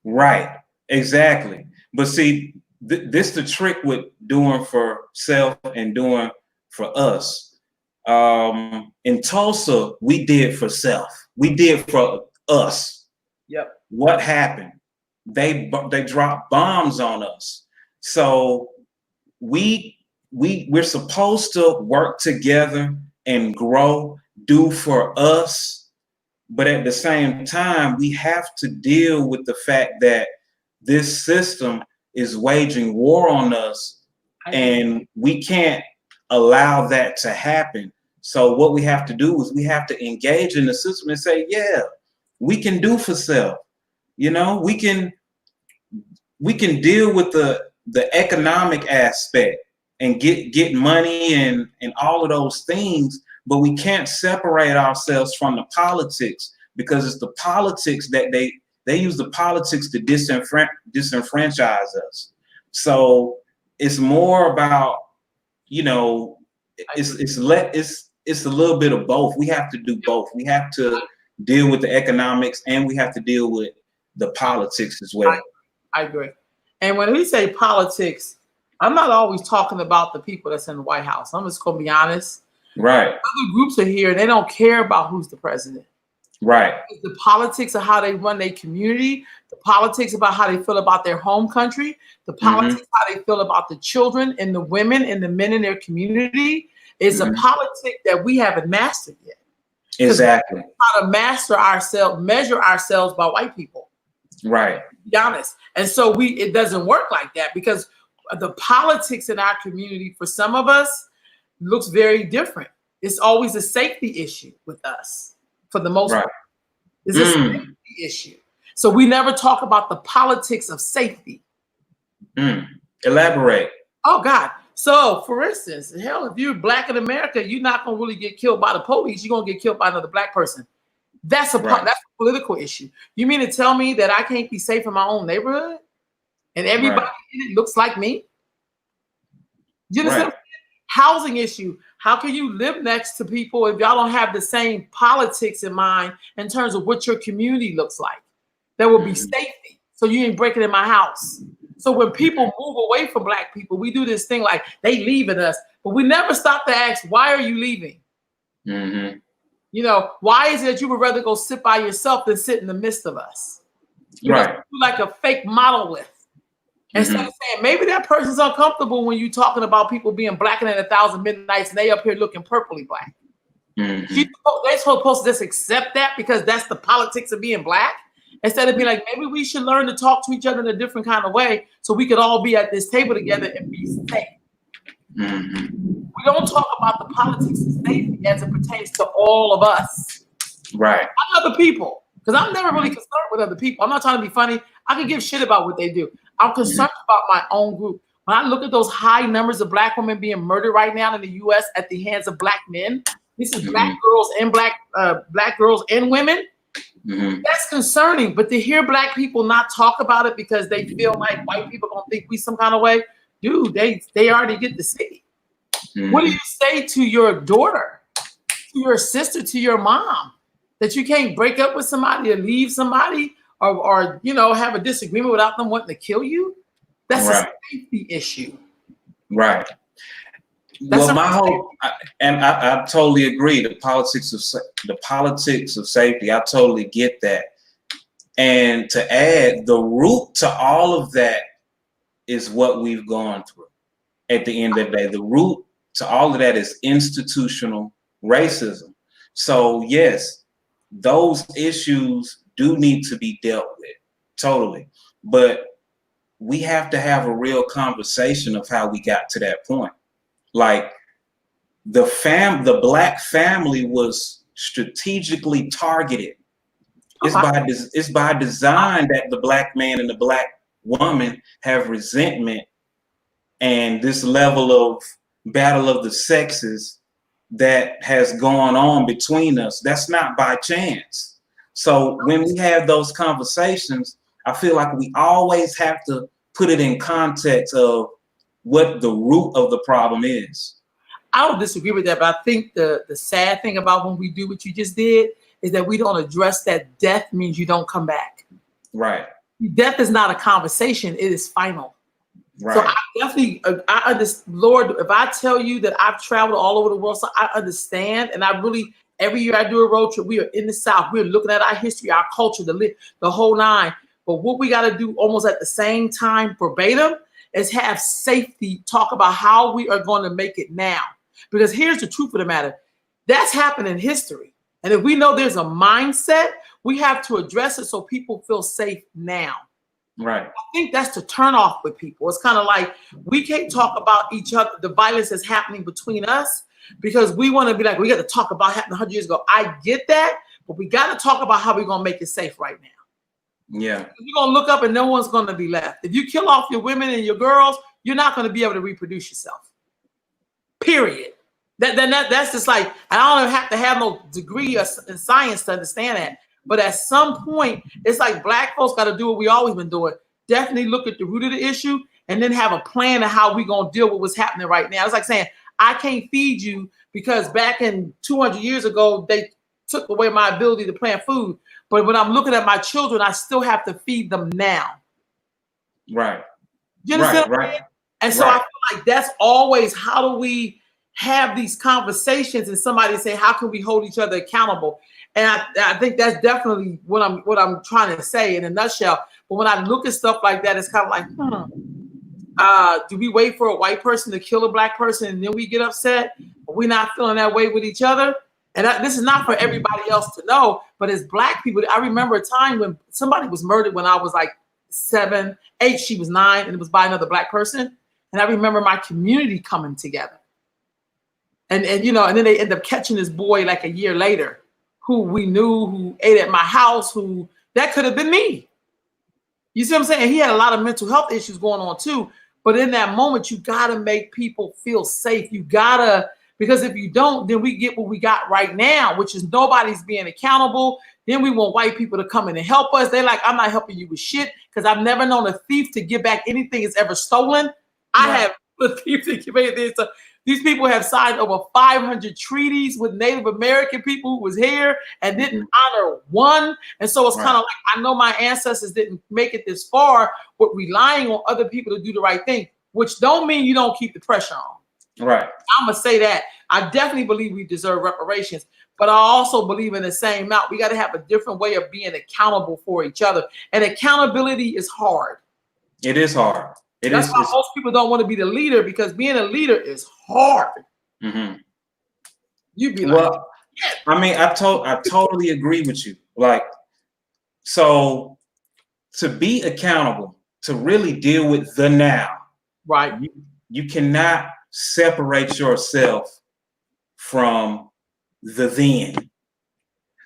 Right. Exactly. But see, this the trick with doing for self and doing for us. In Tulsa, we did for self. We did for us. Yep. What happened? They dropped bombs on us. So we're supposed to work together and grow, do for us. But at the same time, we have to deal with the fact that this system is waging war on us, and we can't allow that to happen. So what we have to do is we have to engage in the system and say, yeah, we can do for self. You know, we can deal with the economic aspect and get money and all of those things, but we can't separate ourselves from the politics, because it's the politics that they use the politics to disenfranchise us. So it's more about, you know, it's a little bit of both. We have to do both. We have to deal with the economics, and we have to deal with the politics as well. I agree. And when we say politics, I'm not always talking about the people that's in the White House. I'm just going to be honest. Right. Other groups are here, and they don't care about who's the president. Right. The politics of how they run their community, the politics about how they feel about their home country, the politics how they feel about the children and the women and the men in their community is a politic that we haven't mastered yet. Exactly. How to master ourselves, measure ourselves by white people. Right. To be honest. And so it doesn't work like that, because the politics in our community for some of us looks very different. It's always a safety issue with us for the most part. It's a safety issue. So we never talk about the politics of safety. Elaborate. Oh God. So for instance, hell, if you're black in America, you're not going to really get killed by the police. You're going to get killed by another black person. That's that's a political issue. You mean to tell me that I can't be safe in my own neighborhood and everybody in it looks like me? You understand? Housing issue. How can you live next to people if y'all don't have the same politics in mind in terms of what your community looks like? There will be safety. So you ain't breaking in my house. So when people move away from black people, we do this thing like they leaving us, but we never stop to ask, why are you leaving? You know, why is it that you would rather go sit by yourself than sit in the midst of us? You know, like a fake monolith. Instead of saying, maybe that person's uncomfortable when you're talking about people being blacker than 1,000 midnights and they up here looking purpley black. They're supposed to just accept that because that's the politics of being black. Instead of being like, maybe we should learn to talk to each other in a different kind of way so we could all be at this table together and be safe. We don't talk about the politics of safety as it pertains to all of us. Right. Not other people. Because I'm never really concerned with other people. I'm not trying to be funny. I can give shit about what they do. I'm concerned about my own group. When I look at those high numbers of Black women being murdered right now in the U.S. at the hands of Black men, this is Black girls and Black girls and women. That's concerning. But to hear Black people not talk about it because they feel like white people don't think we some kind of way, dude, they already get to see. What do you say to your daughter, to your sister, to your mom, that you can't break up with somebody or leave somebody or have a disagreement without them wanting to kill you? That's a safety issue. Right. Well, I totally agree. The politics of safety, I totally get that. And to add, the root to all of that is what we've gone through. At the end of the day, the root to all of that is institutional racism. So yes, those issues do need to be dealt with, totally. But we have to have a real conversation of how we got to that point. Like the Black family was strategically targeted. It's by design that the Black man and the Black woman have resentment and this level of battle of the sexes that has gone on between us. That's not by chance. So when we have those conversations, I feel like we always have to put it in context of what the root of the problem is. I don't disagree with that, but I think the sad thing about when we do what you just did is that we don't address that death means you don't come back. Right. Death is not a conversation, it is final. Right. So I definitely, I understand, Lord, if I tell you that I've traveled all over the world, so I understand, and I really, every year I do a road trip, we are in the South, we're looking at our history, our culture, the whole nine. But what we got to do almost at the same time, verbatim, is have safety talk about how we are going to make it now. Because here's the truth of the matter. That's happened in history. And if we know there's a mindset, we have to address it so people feel safe now. Right. I think that's the turn off with people. It's kind of like we can't talk about each other, the violence that's happening between us, because we want to be like, we got to talk about happening 100 years ago. I get that, but we got to talk about how we're going to make it safe right now. Yeah. You're going to look up and no one's going to be left. If you kill off your women and your girls, you're not going to be able to reproduce yourself. Period. That's just like, I don't have to have no degree in science to understand that. But at some point, it's like Black folks got to do what we always been doing. Definitely look at the root of the issue and then have a plan of how we're going to deal with what's happening right now. It's like saying, I can't feed you because back in 200 years ago, they took away my ability to plant food. But when I'm looking at my children, I still have to feed them now. Right. You understand? Right. And so I feel like that's always, how do we have these conversations and somebody say, how can we hold each other accountable? And I think that's definitely what I'm trying to say in a nutshell. But when I look at stuff like that, it's kind of like, do we wait for a white person to kill a Black person and then we get upset? But we're not feeling that way with each other. And this is not for everybody else to know, but as Black people, I remember a time when somebody was murdered when I was like 7, 8, she was 9, and it was by another Black person. And I remember my community coming together. And then they end up catching this boy like a year later, who we knew, who ate at my house, that could have been me. You see what I'm saying? He had a lot of mental health issues going on too. But in that moment, you gotta make people feel safe. Because if you don't, then we get what we got right now, which is nobody's being accountable. Then we want white people to come in and help us. They're like, I'm not helping you with shit because I've never known a thief to give back anything it's ever stolen. I have a thief to give anything. So these people have signed over 500 treaties with Native American people who was here and didn't honor one. And so it's kind of like, I know my ancestors didn't make it this far, but relying on other people to do the right thing, which don't mean you don't keep the pressure on. Right. I'm going to say that. I definitely believe we deserve reparations, but I also believe in the same amount. We got to have a different way of being accountable for each other. And accountability is hard. It is hard. That's why most people don't want to be the leader, because being a leader is hard. Mm-hmm. You'd be like, yeah. I mean, I totally agree with you. Like, so to be accountable, to really deal with the now, right? You cannot separate yourself from the then.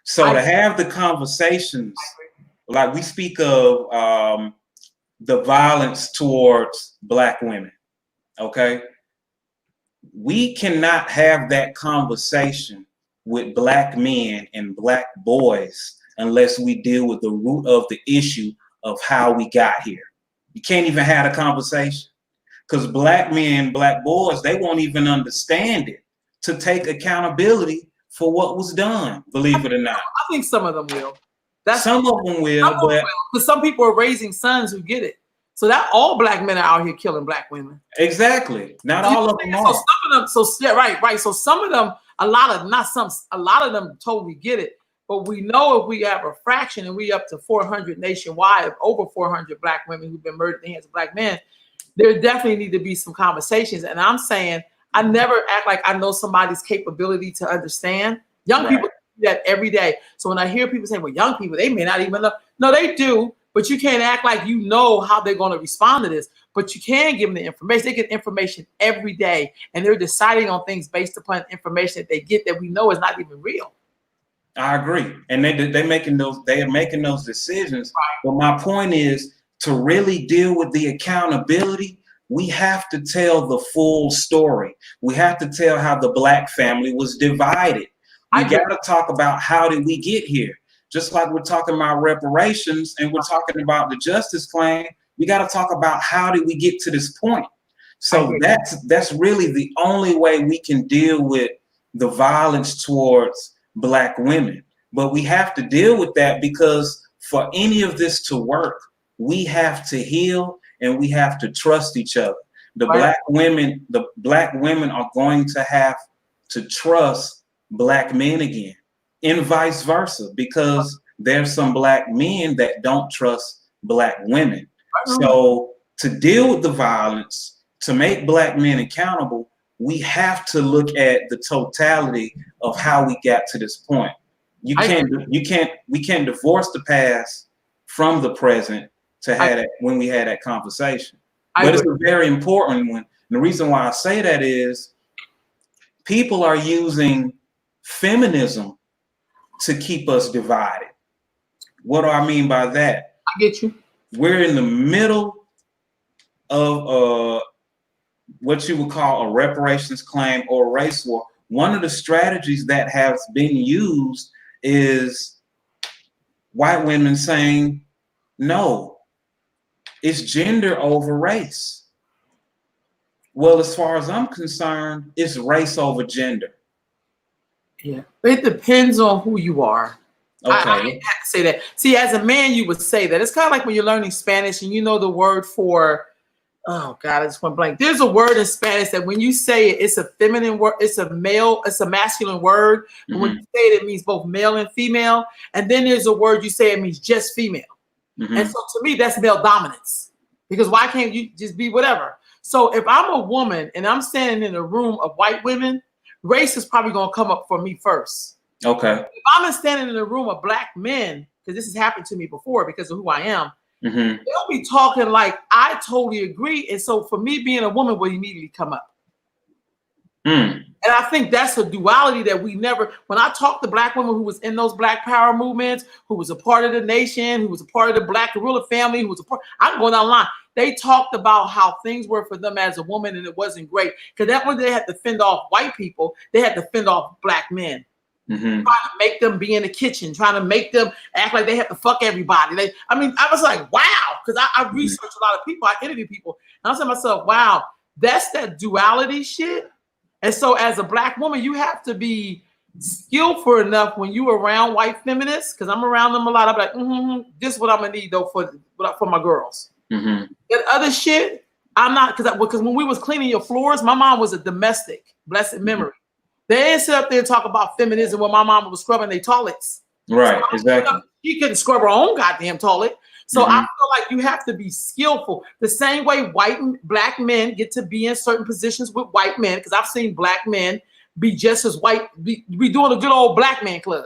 So to have the conversations, like we speak of the violence towards Black women, okay? We cannot have that conversation with Black men and Black boys unless we deal with the root of the issue of how we got here. You can't even have a conversation because Black men, Black boys, they won't even understand it to take accountability for what was done, believe it or not. I think some of them will. Some of them will, but because some people are raising sons who get it. So that all Black men are out here killing Black women. Exactly. Not all of them are. So some of them, right. So some of them, a lot of them totally get it. But we know if we have a fraction and we up to 400 nationwide, of over 400 Black women who've been murdered in the hands of Black men, there definitely need to be some conversations. And I'm saying, I never act like I know somebody's capability to understand. Young people do that every day. So when I hear people say, well, young people, they may not even know. No, they do. But you can't act like you know how they're going to respond to this. But you can give them the information. They get information every day. And they're deciding on things based upon information that they get that we know is not even real. I agree. And they are making those decisions. Right. But my point is, to really deal with the accountability, we have to tell the full story. We have to tell how the Black family was divided. We got to talk about how did we get here. Just like we're talking about reparations and we're talking about the justice claim, we got to talk about how did we get to this point. So that's really the only way we can deal with the violence towards Black women. But we have to deal with that because for any of this to work, we have to heal and we have to trust each other. The Black women are going to have to trust Black men again, and vice versa, because there's some Black men that don't trust Black women. So to deal with the violence, to make Black men accountable, we have to look at the totality of how we got to this point. We can't divorce the past from the present to have it when we had that conversation. But it's a very important one. And the reason why I say that is people are using feminism to keep us divided. What do I mean by that? I get you. We're in the middle of what you would call a reparations claim or a race war. One of the strategies that has been used is white women saying, no, it's gender over race. Well, as far as I'm concerned, it's race over gender. Yeah, it depends on who you are. Okay. I have to say that. See, as a man, you would say that. It's kind of like when you're learning Spanish and you know the word for, oh God, I just went blank. There's a word in Spanish that when you say it, it's a feminine word, it's a masculine word. But when you say it, it means both male and female. And then there's a word you say it means just female. And so to me, that's male dominance. Because why can't you just be whatever? So if I'm a woman and I'm standing in a room of white women, race is probably going to come up for me first. Okay. If I'm standing in a room of Black men, because this has happened to me before because of who I am, they'll be talking like, I totally agree. And so for me, being a woman will immediately come up. And I think that's a duality that we never, when I talk to Black women who was in those Black power movements, who was a part of the nation, who was a part of the Black guerrilla family, who was a part, I'm going down the line. They talked about how things were for them as a woman and it wasn't great. Because that when they had to fend off white people, they had to fend off Black men. Trying to make them be in the kitchen, trying to make them act like they have to fuck everybody. I was like, wow, because I researched a lot of people, I interview people, and I was saying to myself, wow, that's that duality shit. And so as a Black woman, you have to be skillful enough when you around white feminists, because I'm around them a lot. I'm like, this is what I'm gonna need though for my girls. That other shit, I'm not, because when we was cleaning your floors, my mom was a domestic, blessed memory. They didn't sit up there and talk about feminism when my mama was scrubbing their toilets. Right, so exactly. She couldn't scrub her own goddamn toilet. So I feel like you have to be skillful. The same way Black men get to be in certain positions with white men, because I've seen Black men be just as white, be doing a good old Black man club.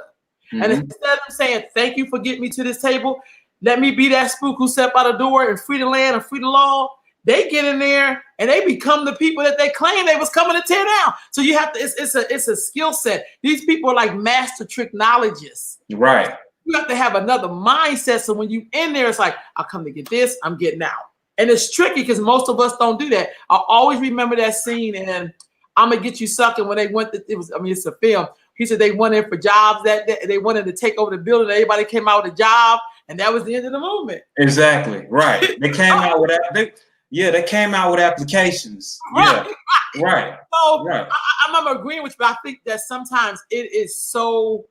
And instead of saying, thank you for getting me to this table, let me be that spook who stepped out the door and free the land and free the law, they get in there and they become the people that they claim they was coming to tear down. So you have to, it's a skill set. These people are like master tricknologists. Right. You have to have another mindset. So when you in there, it's like, I'll come to get this, I'm getting out. And it's tricky because most of us don't do that. I always remember that scene in I'm Gonna Get You Sucking when they went to, it's a film. He said they went in for jobs that day. They wanted to take over the building. Everybody came out with a job, and that was the end of the movement. Exactly. Right. They came out with that. They came out with applications. Right. Yeah. Right. So right. I remember agreeing with you, but I think that sometimes it is so.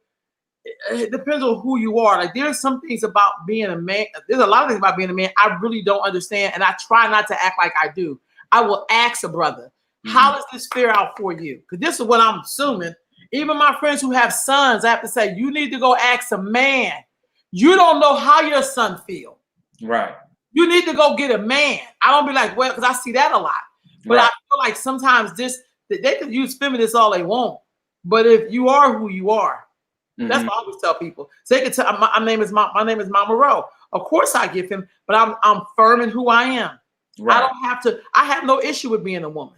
It depends on who you are. Like there's some things about being a man. There's a lot of things about being a man I really don't understand, and I try not to act like I do. I will ask a brother, how does this fare out for you? Because this is what I'm assuming. Even my friends who have sons, I have to say, you need to go ask a man. You don't know how your son feel. Right. You need to go get a man. I don't be like, well, because I see that a lot. But I feel like sometimes they could use feminists all they want. But if you are who you are, that's what I always tell people. So they can tell my name is Mama Rowe. Of course I give him, but I'm firm in who I am. Right. I don't have to. I have no issue with being a woman.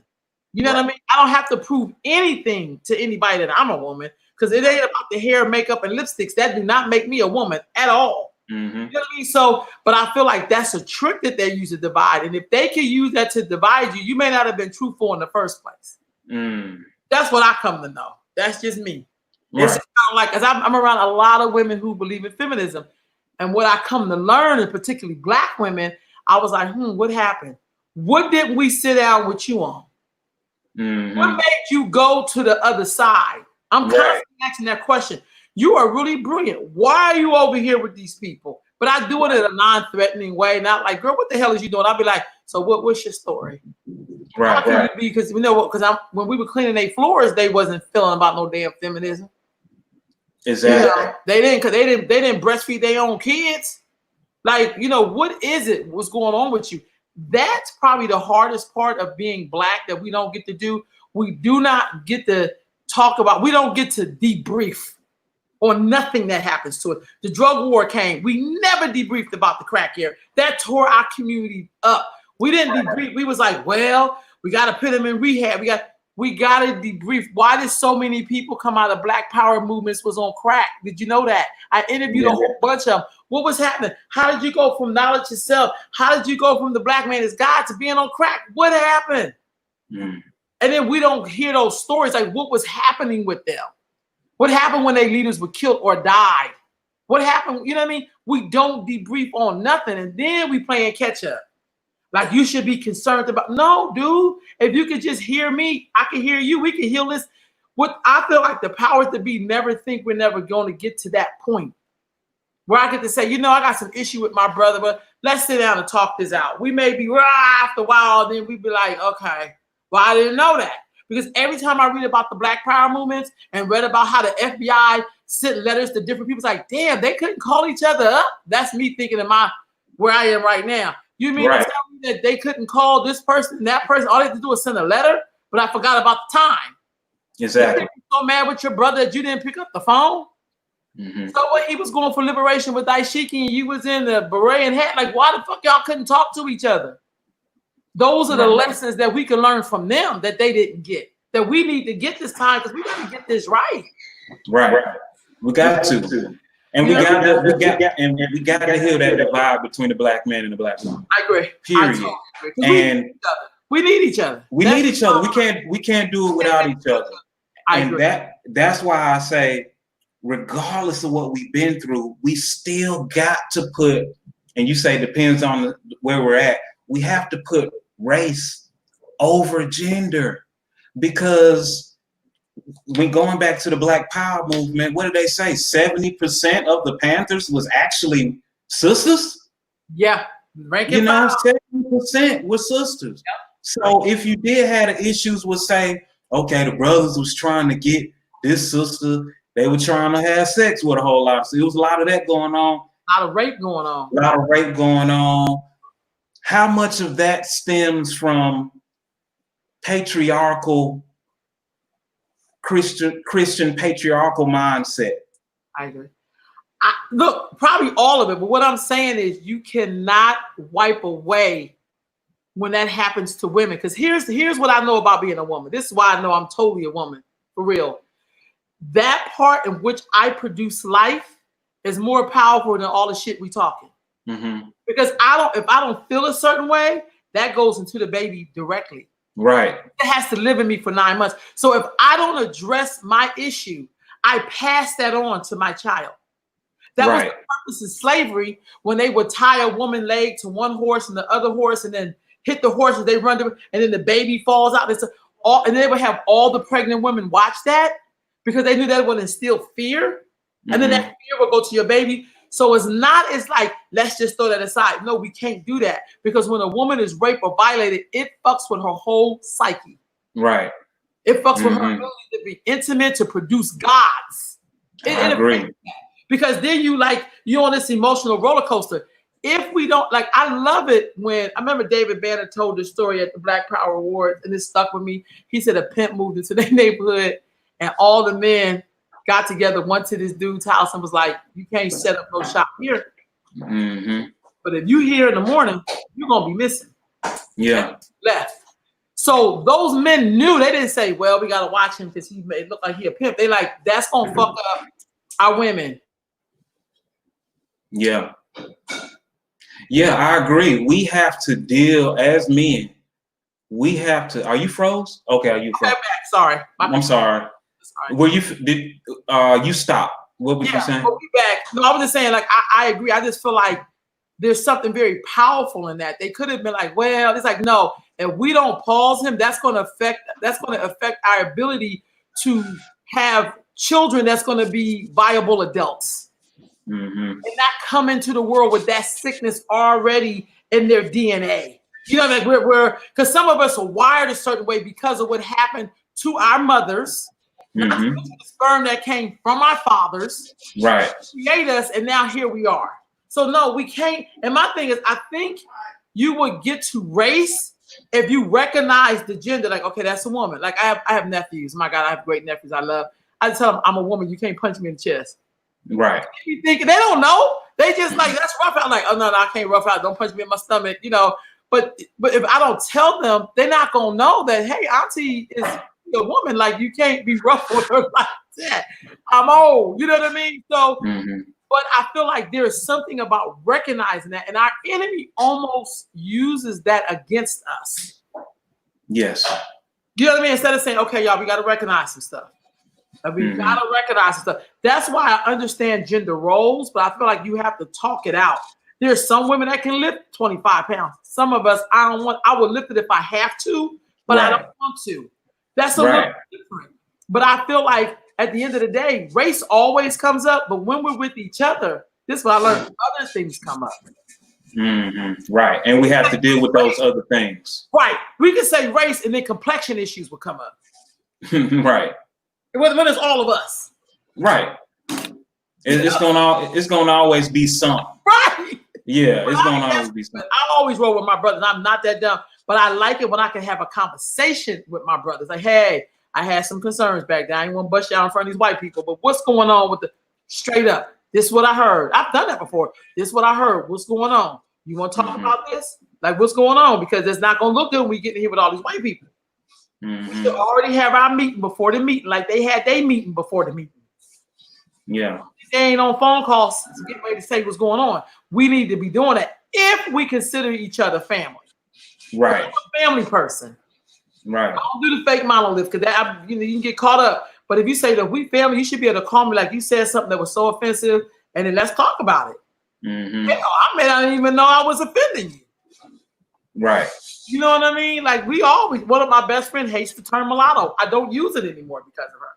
You know what I mean? I don't have to prove anything to anybody that I'm a woman because it ain't about the hair, makeup, and lipsticks. That do not make me a woman at all. You know what I mean? So, but I feel like that's a trick that they use to divide. And if they can use that to divide you, you may not have been truthful in the first place. That's what I come to know. That's just me. Right. It's kind of like, because I'm around a lot of women who believe in feminism. And what I come to learn, and particularly Black women, I was like, what happened? What did we sit down with you on? What made you go to the other side? I'm constantly asking that question. You are really brilliant. Why are you over here with these people? But I do it in a non-threatening way, not like, girl, what the hell is you doing? I'll be like, so what's your story? Right. Because you know what? Because when we were cleaning their floors, they wasn't feeling about no damn feminism. Exactly. You know, they didn't breastfeed their own kids. Like, you know, what is it? What's going on with you? That's probably the hardest part of being Black that we don't get to do. We do not get to talk about, we don't get to debrief on nothing that happens to us. The drug war came. We never debriefed about the crack era. That tore our community up. We didn't debrief. We was like, well, we got to put them in rehab. We got to debrief. Why did so many people come out of Black Power movements was on crack? Did you know that? I interviewed a whole bunch of them. What was happening? How did you go from knowledge yourself? How did you go from the Black man is God to being on crack? What happened? And then we don't hear those stories, like what was happening with them. What happened when their leaders were killed or died? What happened? You know what I mean? We don't debrief on nothing, and then we playing catch up. Like you should be concerned about. No, dude. If you could just hear me, I can hear you. We can heal this. What I feel like the powers to be never think we're never going to get to that point where I get to say, you know, I got some issue with my brother, but let's sit down and talk this out. We may be after a while, then we'd be like, okay, well, I didn't know that. Because every time I read about the Black Power movements and read about how the FBI sent letters to different people, it's like, damn, they couldn't call each other up. That's me thinking in where I am right now. You mean to tell me that they couldn't call this person and that person? All they had to do was send a letter, but I forgot about the time. Exactly. You so mad with your brother that you didn't pick up the phone? So when he was going for liberation with Daishiki and you was in the beret and hat, like why the fuck y'all couldn't talk to each other? Those are the lessons that we can learn from them that they didn't get, that we need to get this time because we got to get this right. Right. We got to. And we got to heal that divide between the Black man and the Black woman. I agree. Period. And we need each other. We need each other. We can't do it without each other. And that's why I say, regardless of what we've been through, we still got to put, and you say depends on where we're at, we have to put race over gender. Because when going back to the Black Power movement, what did they say? 70% of the Panthers was actually sisters? Yeah. 70% were sisters. Yep. So if you did have the issues with say, okay, the brothers was trying to get this sister, they were trying to have sex with a whole lot. So there was a lot of that going on. A lot of rape going on. How much of that stems from patriarchal Christian patriarchal mindset? I agree. Look, probably all of it. But what I'm saying is you cannot wipe away when that happens to women. Because here's what I know about being a woman. This is why I know I'm totally a woman, for real. That part in which I produce life is more powerful than all the shit we talking. Mm-hmm. Because if I don't feel a certain way, that goes into the baby directly. Right. It has to live in me for 9 months. So if I don't address my issue, I pass that on to my child. That was the purpose of slavery, when they would tie a woman's leg to one horse and the other horse, and then hit the horse as they run, and then the baby falls out. And they would have all the pregnant women watch that, because they knew that would instill fear. And then that fear will go to your baby. So it's like, let's just throw that aside. No, we can't do that, because when a woman is raped or violated, it fucks with her whole psyche. Right. It fucks with her ability to be intimate, to produce gods. I agree. Because then you're on this emotional roller coaster. If we don't, I love it when, I remember David Banner told this story at the Black Power Awards, and it stuck with me. He said a pimp moved into their neighborhood, and all the men got together, went to this dude's house, and was like, you can't set up no shop here. But if you here in the morning, you're going to be missing. Yeah. Left. So those men knew. They didn't say, well, we got to watch him because he may look like he a pimp. They like, that's going to fuck up our women. Yeah. Yeah, I agree. We have to deal as men. We have to. Are you froze? Okay, are you froze? Back. Sorry. I'm sorry. Were you stop? What were you saying? We'll be back. No, I was just saying, I agree. I just feel like there's something very powerful in that. They could have been like, well, it's like, no, if we don't pause him, that's going to affect our ability to have children that's going to be viable adults. And not come into the world with that sickness already in their DNA. You know, like we're because some of us are wired a certain way because of what happened to our mothers, not the sperm that came from our fathers, right? Create us, and now here we are. So no, we can't. And my thing is, I think you would get to race if you recognize the gender. Like, okay, that's a woman. Like I have nephews. My God, I have great nephews. I love. I tell them I'm a woman. You can't punch me in the chest. Right. You think they don't know? They just like, that's rough out. Like, oh no, I can't rough out. Don't punch me in my stomach, you know. But if I don't tell them, they're not gonna know that, hey, auntie is a woman. Like, you can't be rough with her like that. I'm old, you know what I mean? So, but I feel like there's something about recognizing that, and our enemy almost uses that against us. Yes. You know what I mean? Instead of saying, okay, y'all, we gotta recognize some stuff. We gotta recognize stuff. That's why I understand gender roles, but I feel like you have to talk it out. There's some women that can lift 25 pounds. Some of us, I would lift it if I have to, but I don't want to. That's a little different. But I feel like at the end of the day, race always comes up, but when we're with each other, this is what I learned, other things come up. Right. And we have to deal with those other things. Right. We can say race and then complexion issues will come up. Right. When it's all of us. Right. It's gonna always be something. Right. Yeah, it's gonna always be something. I always roll with my brothers. I'm not that dumb, but I like it when I can have a conversation with my brothers. Like, hey, I had some concerns back then. I didn't want to bust you out in front of these white people, but what's going on with the straight up? This is what I heard. I've done that before. This is what I heard. What's going on? You want to talk about this? Like, what's going on? Because it's not gonna look good when we get in here with all these white people. We already have our meeting before the meeting, like they had their meeting before the meeting. Yeah. They ain't on phone calls to get ready to say what's going on. We need to be doing that if we consider each other family. Right. I'm a family person. Right. I don't do the fake monolith because that you can get caught up. But if you say that we family, you should be able to call me like you said something that was so offensive, and then let's talk about it. Hell, I may not even know I was offending you. Right. You know what I mean? Like one of my best friends hates the term mulatto. I don't use it anymore because of her.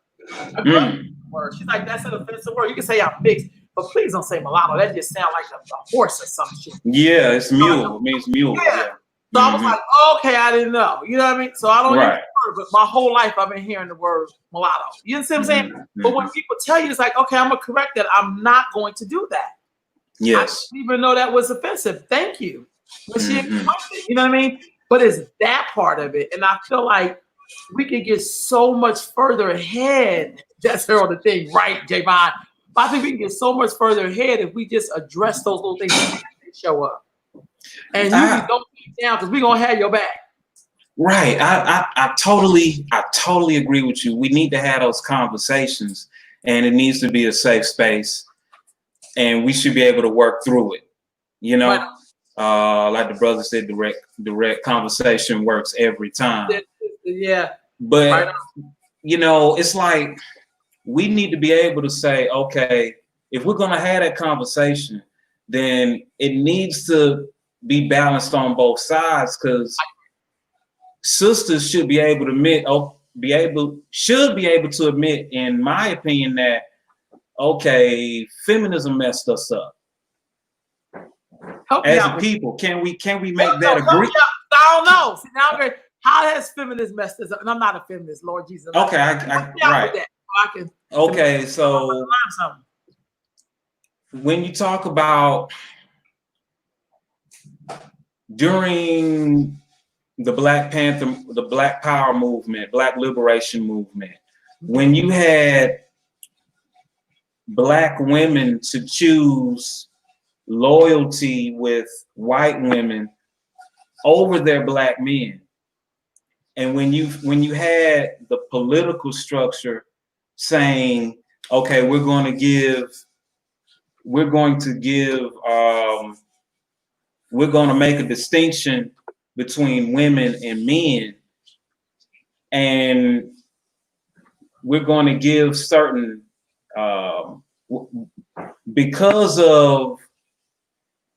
Word. She's like, that's an offensive word. You can say I'm mixed, but please don't say mulatto. That just sounds like a horse or some shit. Yeah, it's mule. It means mule. Yeah. So I was like, okay, I didn't know. You know what I mean? So I don't use the word, but my whole life I've been hearing the word mulatto. You know what I'm saying? But when people tell you, it's like, okay, I'm gonna correct that. I'm not going to do that. Yes. I didn't even know that was offensive. Thank you. But she didn't like it, you know what I mean? But it's that part of it. And I feel like we could get so much further ahead. That's her other thing, right, Javon? I think we can get so much further ahead if we just address those little things that show up. And you just don't keep down because we're gonna have your back. Right. I totally agree with you. We need to have those conversations, and it needs to be a safe space, and we should be able to work through it. You know, like the brother said, direct conversation works every time. Yeah. But you know, it's like we need to be able to say, okay, if we're gonna have that conversation, then it needs to be balanced on both sides, because sisters should be able to admit, should be able to admit, in my opinion, that okay, feminism messed us up. As a people, can we make that agree? I don't know. See, now, how has feminists messed us up? And I'm not a feminist, Lord Jesus. Okay, right. Okay, so when you talk about during the Black Panther, the Black Power movement, Black Liberation movement, when you had Black women to choose loyalty with white women over their Black men, and when you had the political structure saying, okay, we're going to make a distinction between women and men, and we're going to give certain because of,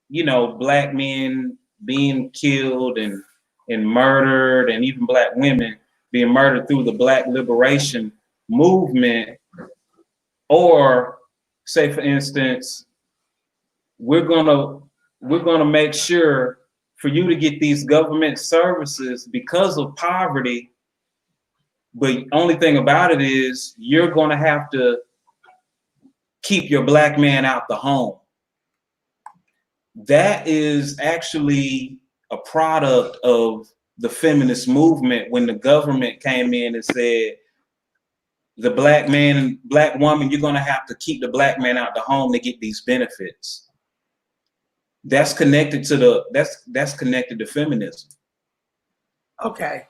you know, Black men being killed and murdered, and even Black women being murdered through the Black Liberation movement. Or say, for instance, we're gonna make sure for you to get these government services because of poverty, but only thing about it is you're gonna have to keep your Black man out the home. That is actually a product of the feminist movement, when the government came in and said, the Black man and Black woman, you're going to have to keep the Black man out the home to get these benefits. That's connected to that's connected to feminism. Okay,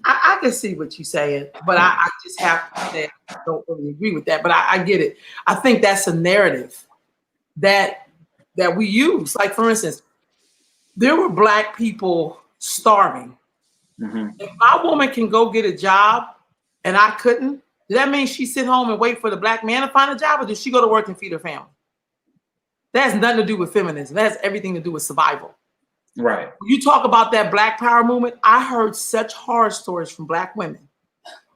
I can see what you're saying, but I just have to say I don't really agree with that. But I get it. I think that's a narrative that we use. Like, for instance, there were Black people starving. Mm-hmm. If my woman can go get a job and I couldn't, does that mean she sit home and wait for the Black man to find a job, or does she go to work and feed her family? That has nothing to do with feminism. That has everything to do with survival. Right. When you talk about that Black Power movement, I heard such horror stories from Black women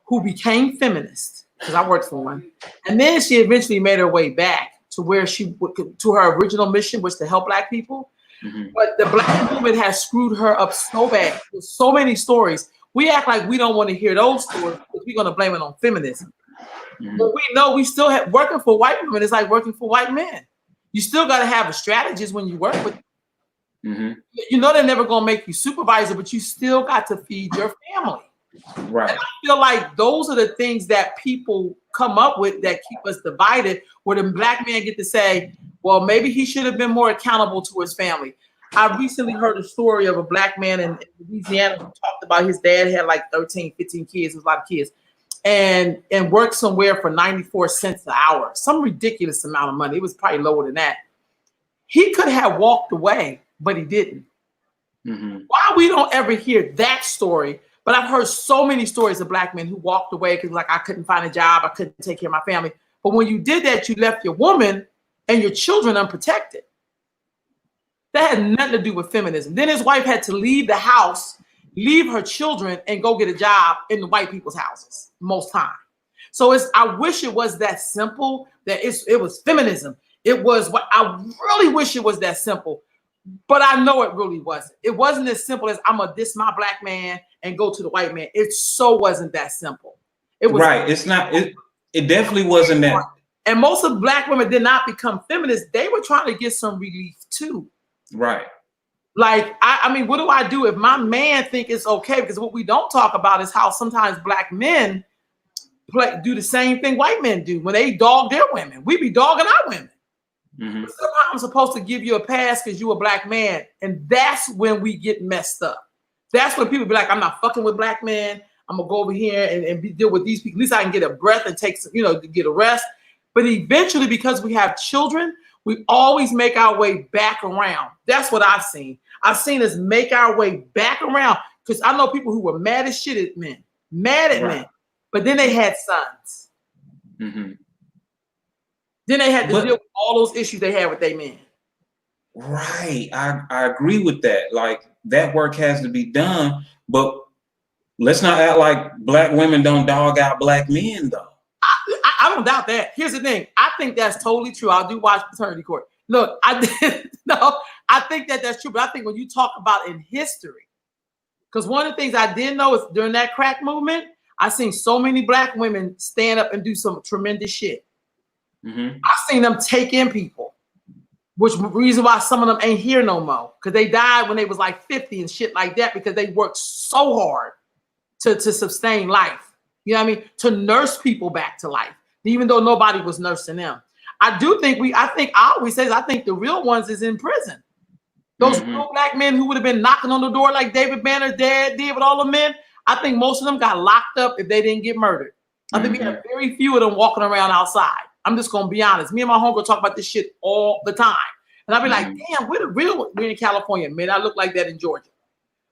who became feminists, because I worked for one, and then she eventually made her way back to where to her original mission, was to help Black people. Mm-hmm. But the Black movement has screwed her up so bad. There's so many stories. We act like we don't want to hear those stories because we're going to blame it on feminism. Mm-hmm. But we know we still have working for white women. It's like working for white men. You still got to have a strategist when you work with them. Mm-hmm. You know they're never going to make you supervisor, but you still got to feed your family. Right. And I feel like those are the things that people come up with that keep us divided, where the Black man get to say, well, maybe he should have been more accountable to his family. I recently heard a story of a Black man in Louisiana who talked about his dad had like 13, 15 kids, it was a lot of kids, and worked somewhere for 94 cents an hour, some ridiculous amount of money. It was probably lower than that. He could have walked away, but he didn't. Mm-hmm. Why we don't ever hear that story? But I've heard so many stories of Black men who walked away because, like, I couldn't find a job, I couldn't take care of my family. But when you did that, you left your woman and your children unprotected. That had nothing to do with feminism. Then his wife had to leave the house, leave her children, and go get a job in the white people's houses most time. So I wish it was that simple, that it was feminism. It was what I really wish it was that simple. But I know it really wasn't. It wasn't as simple as I'm gonna diss my Black man and go to the white man. It so wasn't that simple. It was right. It's not. It definitely wasn't that. And most of Black women did not become feminists. They were trying to get some relief too. Right. Like, I mean, what do I do if my man think it's okay? Because what we don't talk about is how sometimes Black men do the same thing white men do when they dog their women. We be dogging our women. Mm-hmm. Somehow I'm supposed to give you a pass because you're a black man. And that's when we get messed up. That's when people be like, I'm not fucking with black men. I'm gonna go over here and deal with these people. At least I can get a breath and take some, to get a rest. But eventually, because we have children, we always make our way back around. That's what I've seen. I've seen us make our way back around because I know people who were mad as shit at men, men, but then they had sons. Mm-hmm. Then they had to deal with all those issues they had with their men. Right. I agree with that. Like, that work has to be done, but let's not act like black women don't dog out black men, though. I don't doubt that. Here's the thing. I think that's totally true. I do watch Paternity Court. Look, I think that's true. But I think when you talk about in history, because one of the things I did know is during that crack movement, I seen so many black women stand up and do some tremendous shit. Mm-hmm. I seen them take in people, which reason why some of them ain't here no more. Because they died when they was like 50 and shit like that because they worked so hard to sustain life. You know what I mean? To nurse people back to life, even though nobody was nursing them. I think the real ones is in prison. Those real black men who would have been knocking on the door like David Banner's dad did with all the men, I think most of them got locked up if they didn't get murdered. I think we had very few of them walking around outside. I'm just going to be honest. Me and my homegirl talk about this shit all the time. And I'll be like, damn, we're in California. Man, I look like that in Georgia.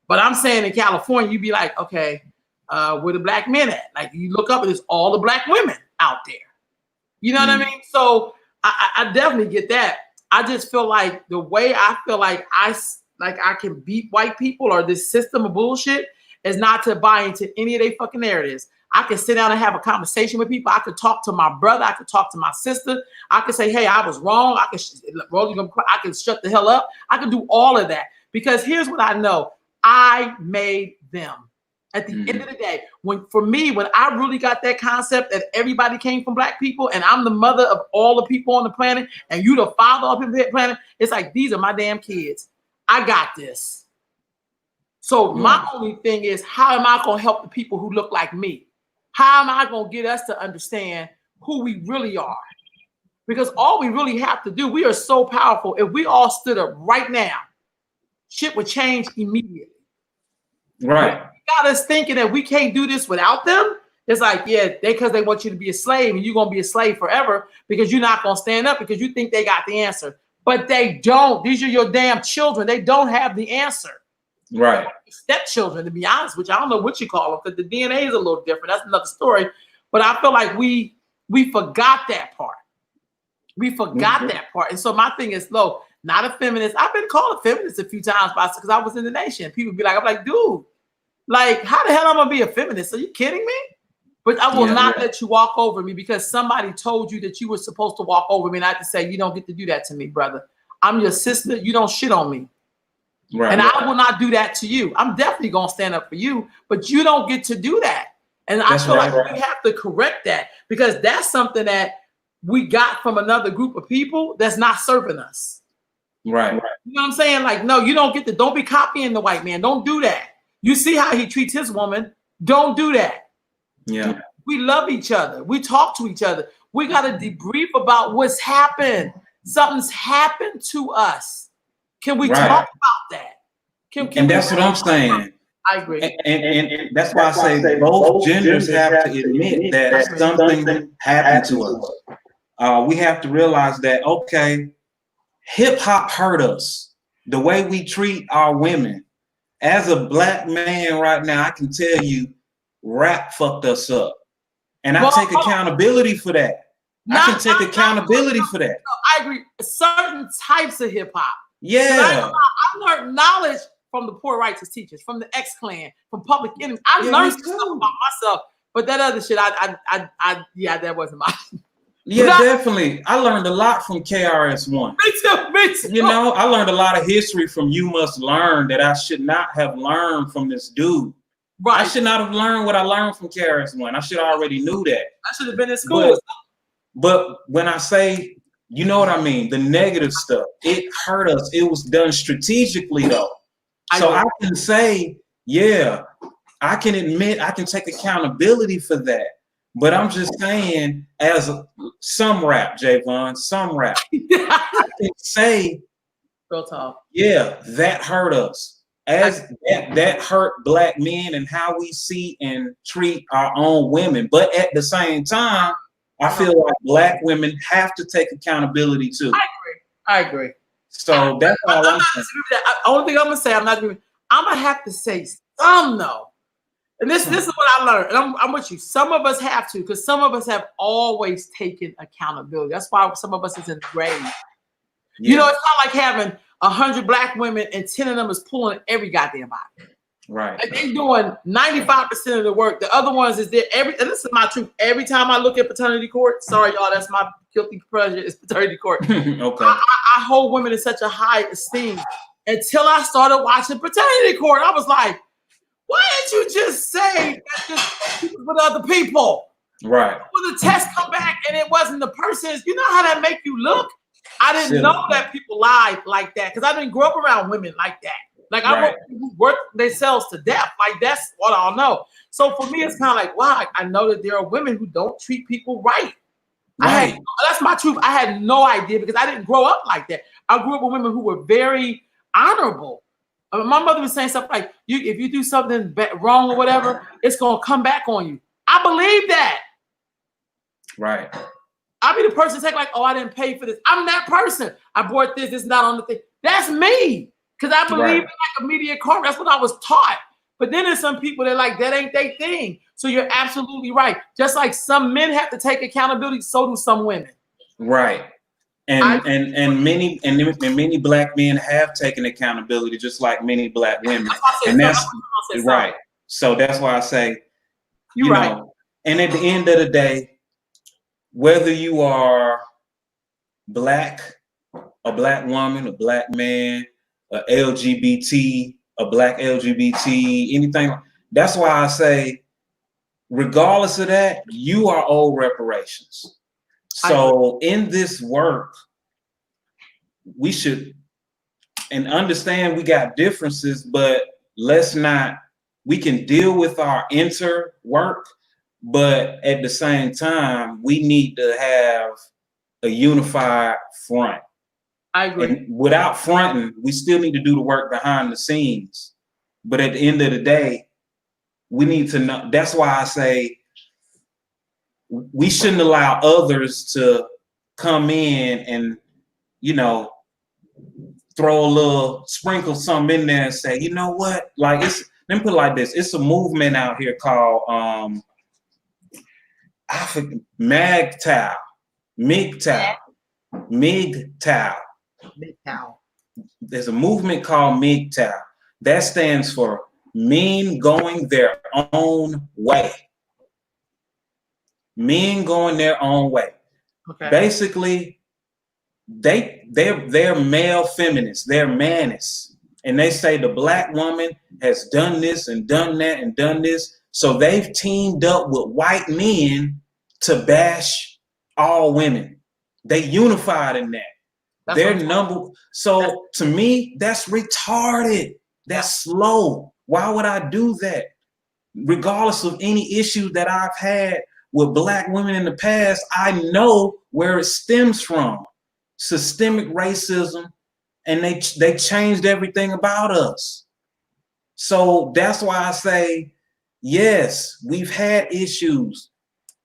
But I'm saying in California, you'd be like, okay, where the black men at? Like, you look up and it's all the black women out there. You know what I mean? So I definitely get that. I just feel like the way I feel like I can beat white people or this system of bullshit is not to buy into any of their fucking narratives. I can sit down and have a conversation with people. I could talk to my brother. I could talk to my sister. I could say, hey, I was wrong. I can shut the hell up. I can do all of that because here's what I know. I made them. At the end of the day, when I really got that concept that everybody came from black people and I'm the mother of all the people on the planet and you the father of the planet, it's like, these are my damn kids. I got this. So my only thing is, how am I going to help the people who look like me? How am I going to get us to understand who we really are? Because all we really have to do, we are so powerful. If we all stood up right now, shit would change immediately. Right. Got us thinking that we can't do this without them. It's like, because they want you to be a slave and you're going to be a slave forever because you're not going to stand up because you think they got the answer. But they don't. These are your damn children. They don't have the answer. Right. Stepchildren, to be honest with you. I don't know what you call them because the DNA is a little different. That's another story. But I feel like we forgot that part. We forgot that part. And so my thing is, not a feminist. I've been called a feminist a few times because I was in the nation. People be like, I'm like, dude, like, how the hell am I gonna be a feminist? Are you kidding me? But I will not let you walk over me because somebody told you that you were supposed to walk over me, and I have to say, you don't get to do that to me, brother. I'm your sister. You don't shit on me. Right. And I will not do that to you. I'm definitely gonna stand up for you, but you don't get to do that. And I feel like we have to correct that because that's something that we got from another group of people that's not serving us. Right. You know what I'm saying? Like, no, you don't get to, don't be copying the white man. Don't do that. You see how he treats his woman. Don't do that. Yeah. We love each other. We talk to each other. We got to debrief about what's happened. Something's happened to us. Can we talk about that? And that's what I'm saying. I agree. And that's why I say both genders have to admit that something happened to us. We have to realize that, okay, hip hop hurt us. The way we treat our women. As a black man right now, I can tell you, rap fucked us up. And I take accountability for that. I can take accountability for that. I agree. Certain types of hip hop. Yeah. I learned knowledge from the Poor Righteous Teachers, from the X-Clan, from Public Enemy. I learned stuff about myself, but that other shit, that wasn't mine. Yeah, definitely. I learned a lot from KRS-One. Me too. You know, I learned a lot of history from You Must Learn that I should not have learned from this dude. Right. I should not have learned what I learned from KRS-One. I should have already knew that. I should have been in school. But when I say, you know what I mean, the negative stuff, it hurt us. It was done strategically though. I can say, I can admit, I can take accountability for that. But I'm just saying, as some rap, Javon, some rap, I can say, Real talk. yeah, that hurt us. As that hurt Black men and how we see and treat our own women. But at the same time, I feel like Black women have to take accountability too. I agree. So that's all I'm saying. Only thing I'm gonna say, I'm gonna have to say some though. And this is what I learned. And I'm with you. Some of us have to, because some of us have always taken accountability. That's why some of us is in the grave. Yeah. You know, it's not like having 100 Black women and 10 of them is pulling every goddamn body. Right. And they doing 95% of the work. The other ones is there and this is my truth. Every time I look at paternity court, sorry y'all, that's my guilty pleasure, is paternity court. Okay. I hold women in such a high esteem until I started watching paternity court. I was like, why didn't you just say that this is with other people? Right. When the test come back and it wasn't the person's, you know how that make you look? I didn't know that people lied like that because I didn't grow up around women like that. Like I work themselves to death. Like that's what I know. So for me, it's kind of like, wow, I know that there are women who don't treat people right. That's my truth. I had no idea because I didn't grow up like that. I grew up with women who were very honorable. My mother was saying stuff like, if you do something wrong or whatever, it's going to come back on you. I believe that. Right. I'll be the person to take like, oh, I didn't pay for this. I'm that person. I bought this. This is not on the thing. That's me. Because I believe in like immediate karma. That's what I was taught. But then there's some people that like, that ain't their thing. So you're absolutely right. Just like some men have to take accountability, so do some women. Right. And many Black men have taken accountability, just like many Black women. And that's right. So that's why I say, you know, and at the end of the day, whether you are Black, a Black woman, a Black man, a LGBT, a Black LGBT, anything, that's why I say, regardless of that, you are owed reparations. So in this work, we should and understand we got differences, but we can deal with our inter work, but at the same time, we need to have a unified front. I agree. And without fronting, we still need to do the work behind the scenes. But at the end of the day, we need to know. That's why I say we shouldn't allow others to come in and, you know, sprinkle something in there and say, you know what? Like, let me put it like this. It's a movement out here called MGTOW. There's a movement called MGTOW. That stands for Men Going Their Own Way. Men going their own way. Okay. Basically, they're male feminists, they're manists, and they say the Black woman has done this and done that and done this. So they've teamed up with white men to bash all women. They unified in that. So to me, that's retarded. That's slow. Why would I do that? Regardless of any issues that I've had with Black women in the past, I know where it stems from. Systemic racism, and they changed everything about us. So that's why I say, yes, we've had issues.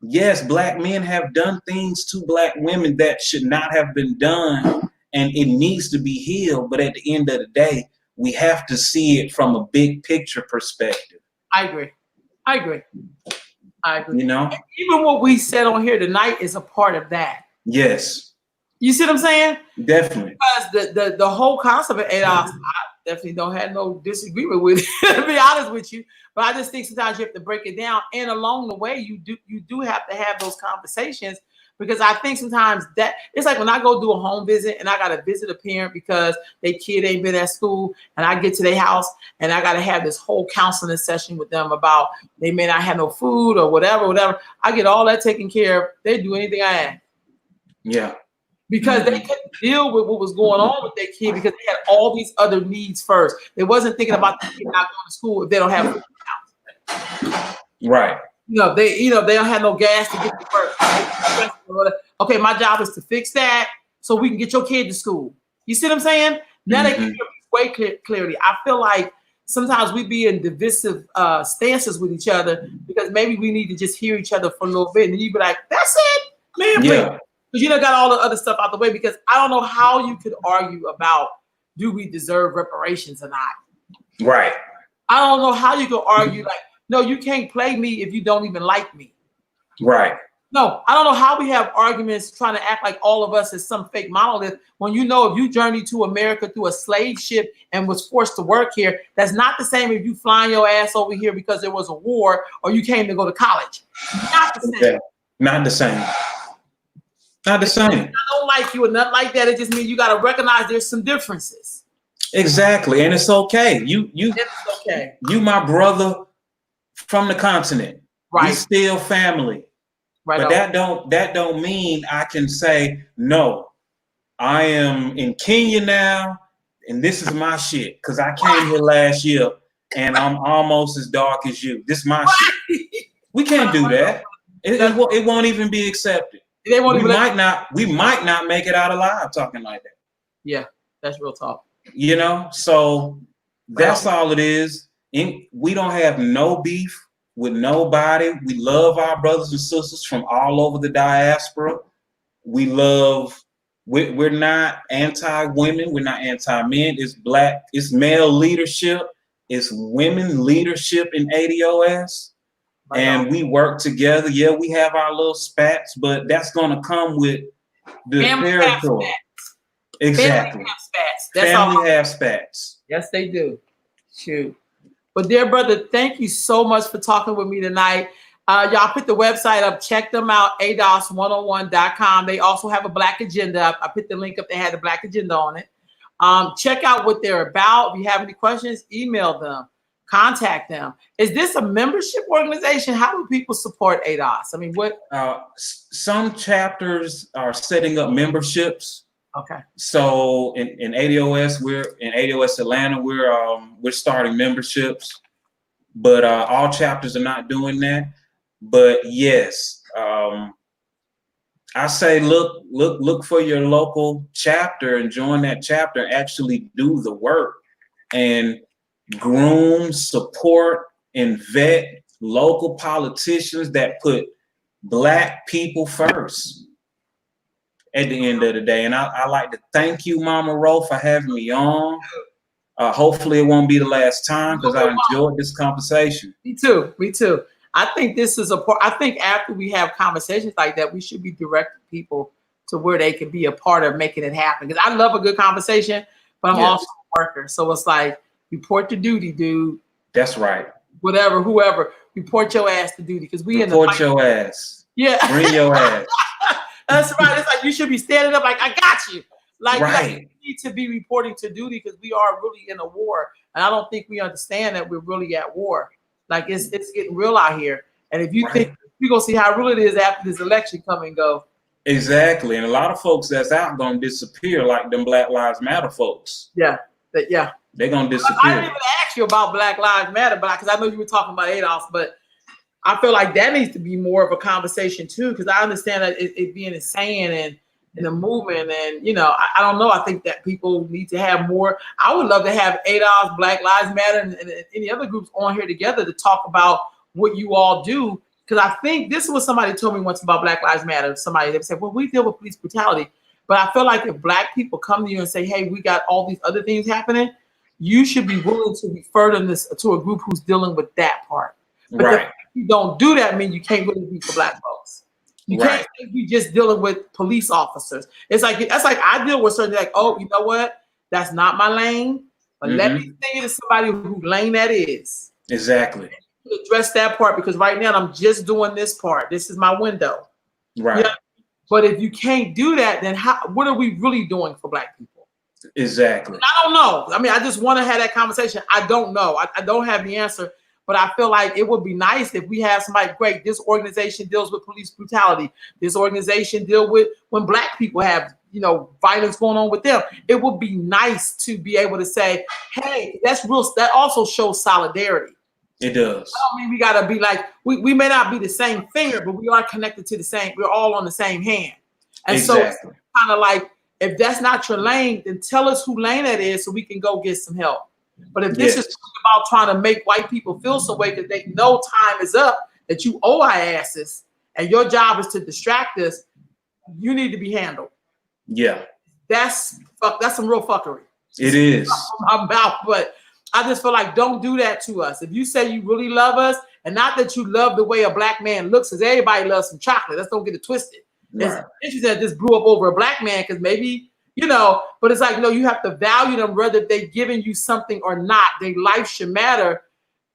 Yes, Black men have done things to Black women that should not have been done, and it needs to be healed. But at the end of the day, we have to see it from a big picture perspective. I agree. You know, and even what we said on here tonight is a part of that. Yes. You see what I'm saying? Definitely. Because the whole concept of ADOS, I definitely don't have no disagreement with it, to be honest with you. But I just think sometimes you have to break it down, and along the way, you do have to have those conversations, because I think sometimes that it's like when I go do a home visit and I got to visit a parent because their kid ain't been at school, and I get to their house and I got to have this whole counseling session with them about they may not have no food or whatever. I get all that taken care of. They do anything I ask. Yeah. Because they couldn't deal with what was going on with their kid because they had all these other needs first. They wasn't thinking about the kid not going to school if they don't have food in the house. Right. they don't have no gas to get to work. Okay, my job is to fix that so we can get your kid to school. You see what I'm saying? Now they can hear me way clearly. I feel like sometimes we be in divisive stances with each other because maybe we need to just hear each other for a little bit, and you be like, "That's it, man." Yeah. Because you done got all the other stuff out the way. Because I don't know how you could argue about do we deserve reparations or not. Right. I don't know how you could argue like, no, you can't play me if you don't even like me. Right. No, I don't know how we have arguments trying to act like all of us is some fake monolith when you know if you journeyed to America through a slave ship and was forced to work here, that's not the same if you flying your ass over here because there was a war or you came to go to college. Not the same. Yeah. Not the same. Not the same. I don't like you or nothing like that. It just means you got to recognize there's some differences. Exactly, and it's okay. It's okay. You my brother from the continent. Right. We still family. Right. But that don't mean I can say, no, I am in Kenya now, and this is my shit. Because I came here last year and I'm almost as dark as you. This is my shit. We can't do that. It won't even be accepted. They won't we might not make it out alive talking like that. Yeah, that's real talk. So that's all it is. We don't have no beef with nobody. We love our brothers and sisters from all over the diaspora. We're not anti-women. We're not anti-men. It's male leadership. It's women leadership in ADOS. And we work together. Yeah, we have our little spats, but that's going to come with the territory. Exactly. Family have spats. Yes, they do. Shoot. But dear brother, thank you so much for talking with me tonight. Y'all put the website up. Check them out, ADOS101.com. They also have a Black Agenda up. I put the link up. They had the Black Agenda on it. Check out what they're about. If you have any questions, email them. Contact them. Is this a membership organization? How do people support ADOS? I mean, what? Some chapters are setting up memberships. Okay. So in ADOS, in ADOS Atlanta, we're starting memberships, but all chapters are not doing that. But yes, I say look for your local chapter and join that chapter and actually do the work and groom, support, and vet local politicians that put Black people first at the end of the day. And I like to thank you, Mama Ro, for having me on. Hopefully it won't be the last time because I enjoyed this conversation. Me too. I think this is I think after we have conversations like that, we should be directing people to where they can be a part of making it happen. Because I love a good conversation, but I'm also a worker. So it's like, report to duty, dude. That's right. Whatever, whoever, report your ass to duty. Because we report your ass. Yeah. Bring your ass. That's right. It's like you should be standing up like, I got you. Like, right. You need to be reporting to duty because we are really in a war. And I don't think we understand that we're really at war. Like, it's getting real out here. And if you think we're going to see how real it is after this election come and go. Exactly. And a lot of folks that's out going to disappear like them Black Lives Matter folks. Yeah. They're going to disappear. I didn't even ask you about Black Lives Matter, but because I know you were talking about ADOS, but I feel like that needs to be more of a conversation too, because I understand that it being insane and in the movement, and I don't know. I think that people need to have more. I would love to have ADOS, Black Lives Matter, and any other groups on here together to talk about what you all do. Because I think this is what somebody told me once about Black Lives Matter. Somebody they said, "Well, we deal with police brutality," but I feel like if Black people come to you and say, "Hey, we got all these other things happening," you should be willing to refer them to a group who's dealing with that part. But if you don't do that, mean you can't really be for Black folks. You can't be just dealing with police officers. It's like that's like I deal with certain like, oh, you know what? That's not my lane. But let me say it to somebody whose lane that is. Exactly. Address that part because right now I'm just doing this part. This is my window. Right. But if you can't do that, then what are we really doing for Black people? Exactly. And I don't know. I mean, I just want to have that conversation. I don't know. I don't have the answer. But I feel like it would be nice if we have somebody, great, this organization deals with police brutality. This organization deal with when Black people have, violence going on with them. It would be nice to be able to say, hey, that's real. That also shows solidarity. It does. I don't mean we gotta be like we may not be the same finger, but we are connected to the same. We're all on the same hand, and so it's kind of like if that's not your lane, then tell us who lane that is so we can go get some help. But if this is about trying to make white people feel some way because they know time is up, that you owe our asses, and your job is to distract us, you need to be handled. Yeah, that's some real fuckery. It is. My mouth, but I just feel like don't do that to us. If you say you really love us, and not that you love the way a black man looks, because everybody loves some chocolate. Let's don't get it twisted. Right. It's interesting that this blew up over a black man because maybe, but it's like, no, you have to value them whether they're giving you something or not. Their life should matter,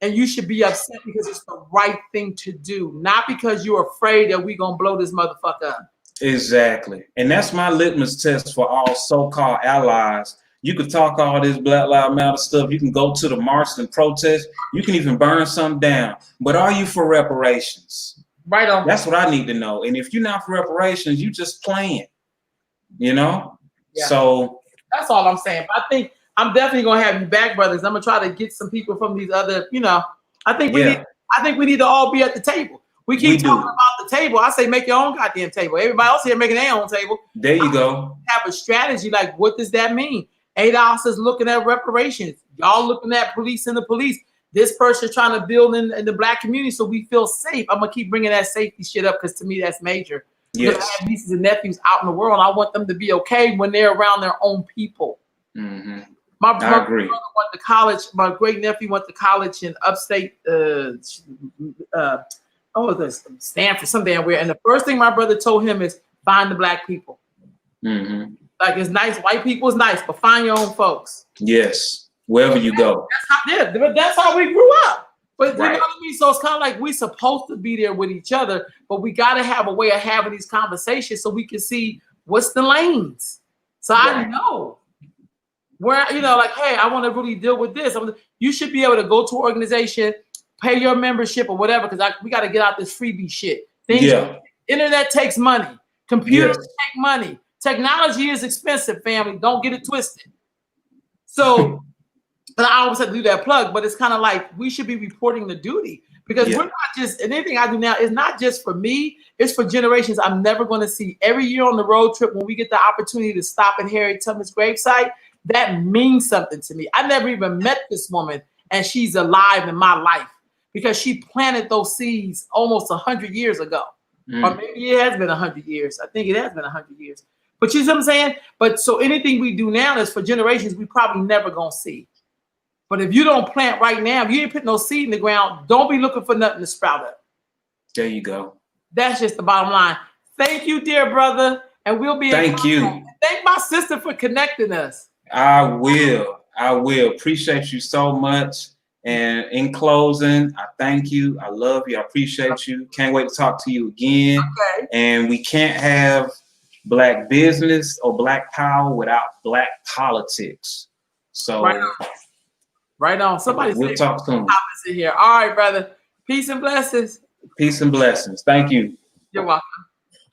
and you should be upset because it's the right thing to do, not because you're afraid that we're going to blow this motherfucker up. Exactly. And that's my litmus test for all so-called allies. You could talk all this Black Lives Matter stuff. You can go to the march and protest. You can even burn something down. But are you for reparations? Right on. That's what I need to know. And if you're not for reparations, you just playing, Yeah. So that's all I'm saying. But I think I'm definitely gonna have you back, brothers. I'm gonna try to get some people from these other, I think we need to all be at the table. We keep talking about the table. I say make your own goddamn table. Everybody else here making their own table. There you go. Have a strategy. Like, what does that mean? ADOS is looking at reparations. Y'all looking at police and the police. This person trying to build in the black community so we feel safe. I'm gonna keep bringing that safety shit up because to me that's major. Yes. I have nieces and nephews out in the world. I want them to be okay when they're around their own people. Mm-hmm. My I agree. brother went to college. My great nephew went to college in upstate. Stanford, some damn where. And the first thing my brother told him is find the black people. Mm-hmm. Like, it's nice. White people is nice, but find your own folks. Yes, wherever you go. That's how we grew up. But Right. You know what I mean? So it's kind of like we're supposed to be there with each other, but we got to have a way of having these conversations so we can see what's the lanes. So I know where, like, hey, I want to really deal with this. You should be able to go to an organization, pay your membership or whatever, because we got to get out this freebie shit. Internet takes money. Computers take money. Technology is expensive, family. Don't get it twisted. So, but I always have to do that plug, but it's kind of like we should be reporting the duty because we're not just, and anything I do now is not just for me, it's for generations I'm never going to see. Every year on the road trip, when we get the opportunity to stop at Harriet Tubman's gravesite, that means something to me. I never even met this woman, and she's alive in my life because she planted those seeds almost 100 years ago. Or maybe it has been 100 years. I think it has been 100 years. But you see what I'm saying? But so anything we do now is for generations we probably never gonna see. But if you don't plant right now, if you ain't putting no seed in the ground, don't be looking for nothing to sprout up. There you go. That's just the bottom line. Thank you, dear brother. And we'll be Thank you. Thank my sister for connecting us. I will. Appreciate you so much. And in closing, I thank you. I love you. I appreciate you. Can't wait to talk to you again. Okay. And we can't have black business or black power without black politics. So right on. Somebody we'll talk soon. Opposite here. All right, brother. Peace and blessings. Peace and blessings. Thank you. You're welcome.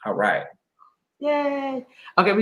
All right. Yay. Okay.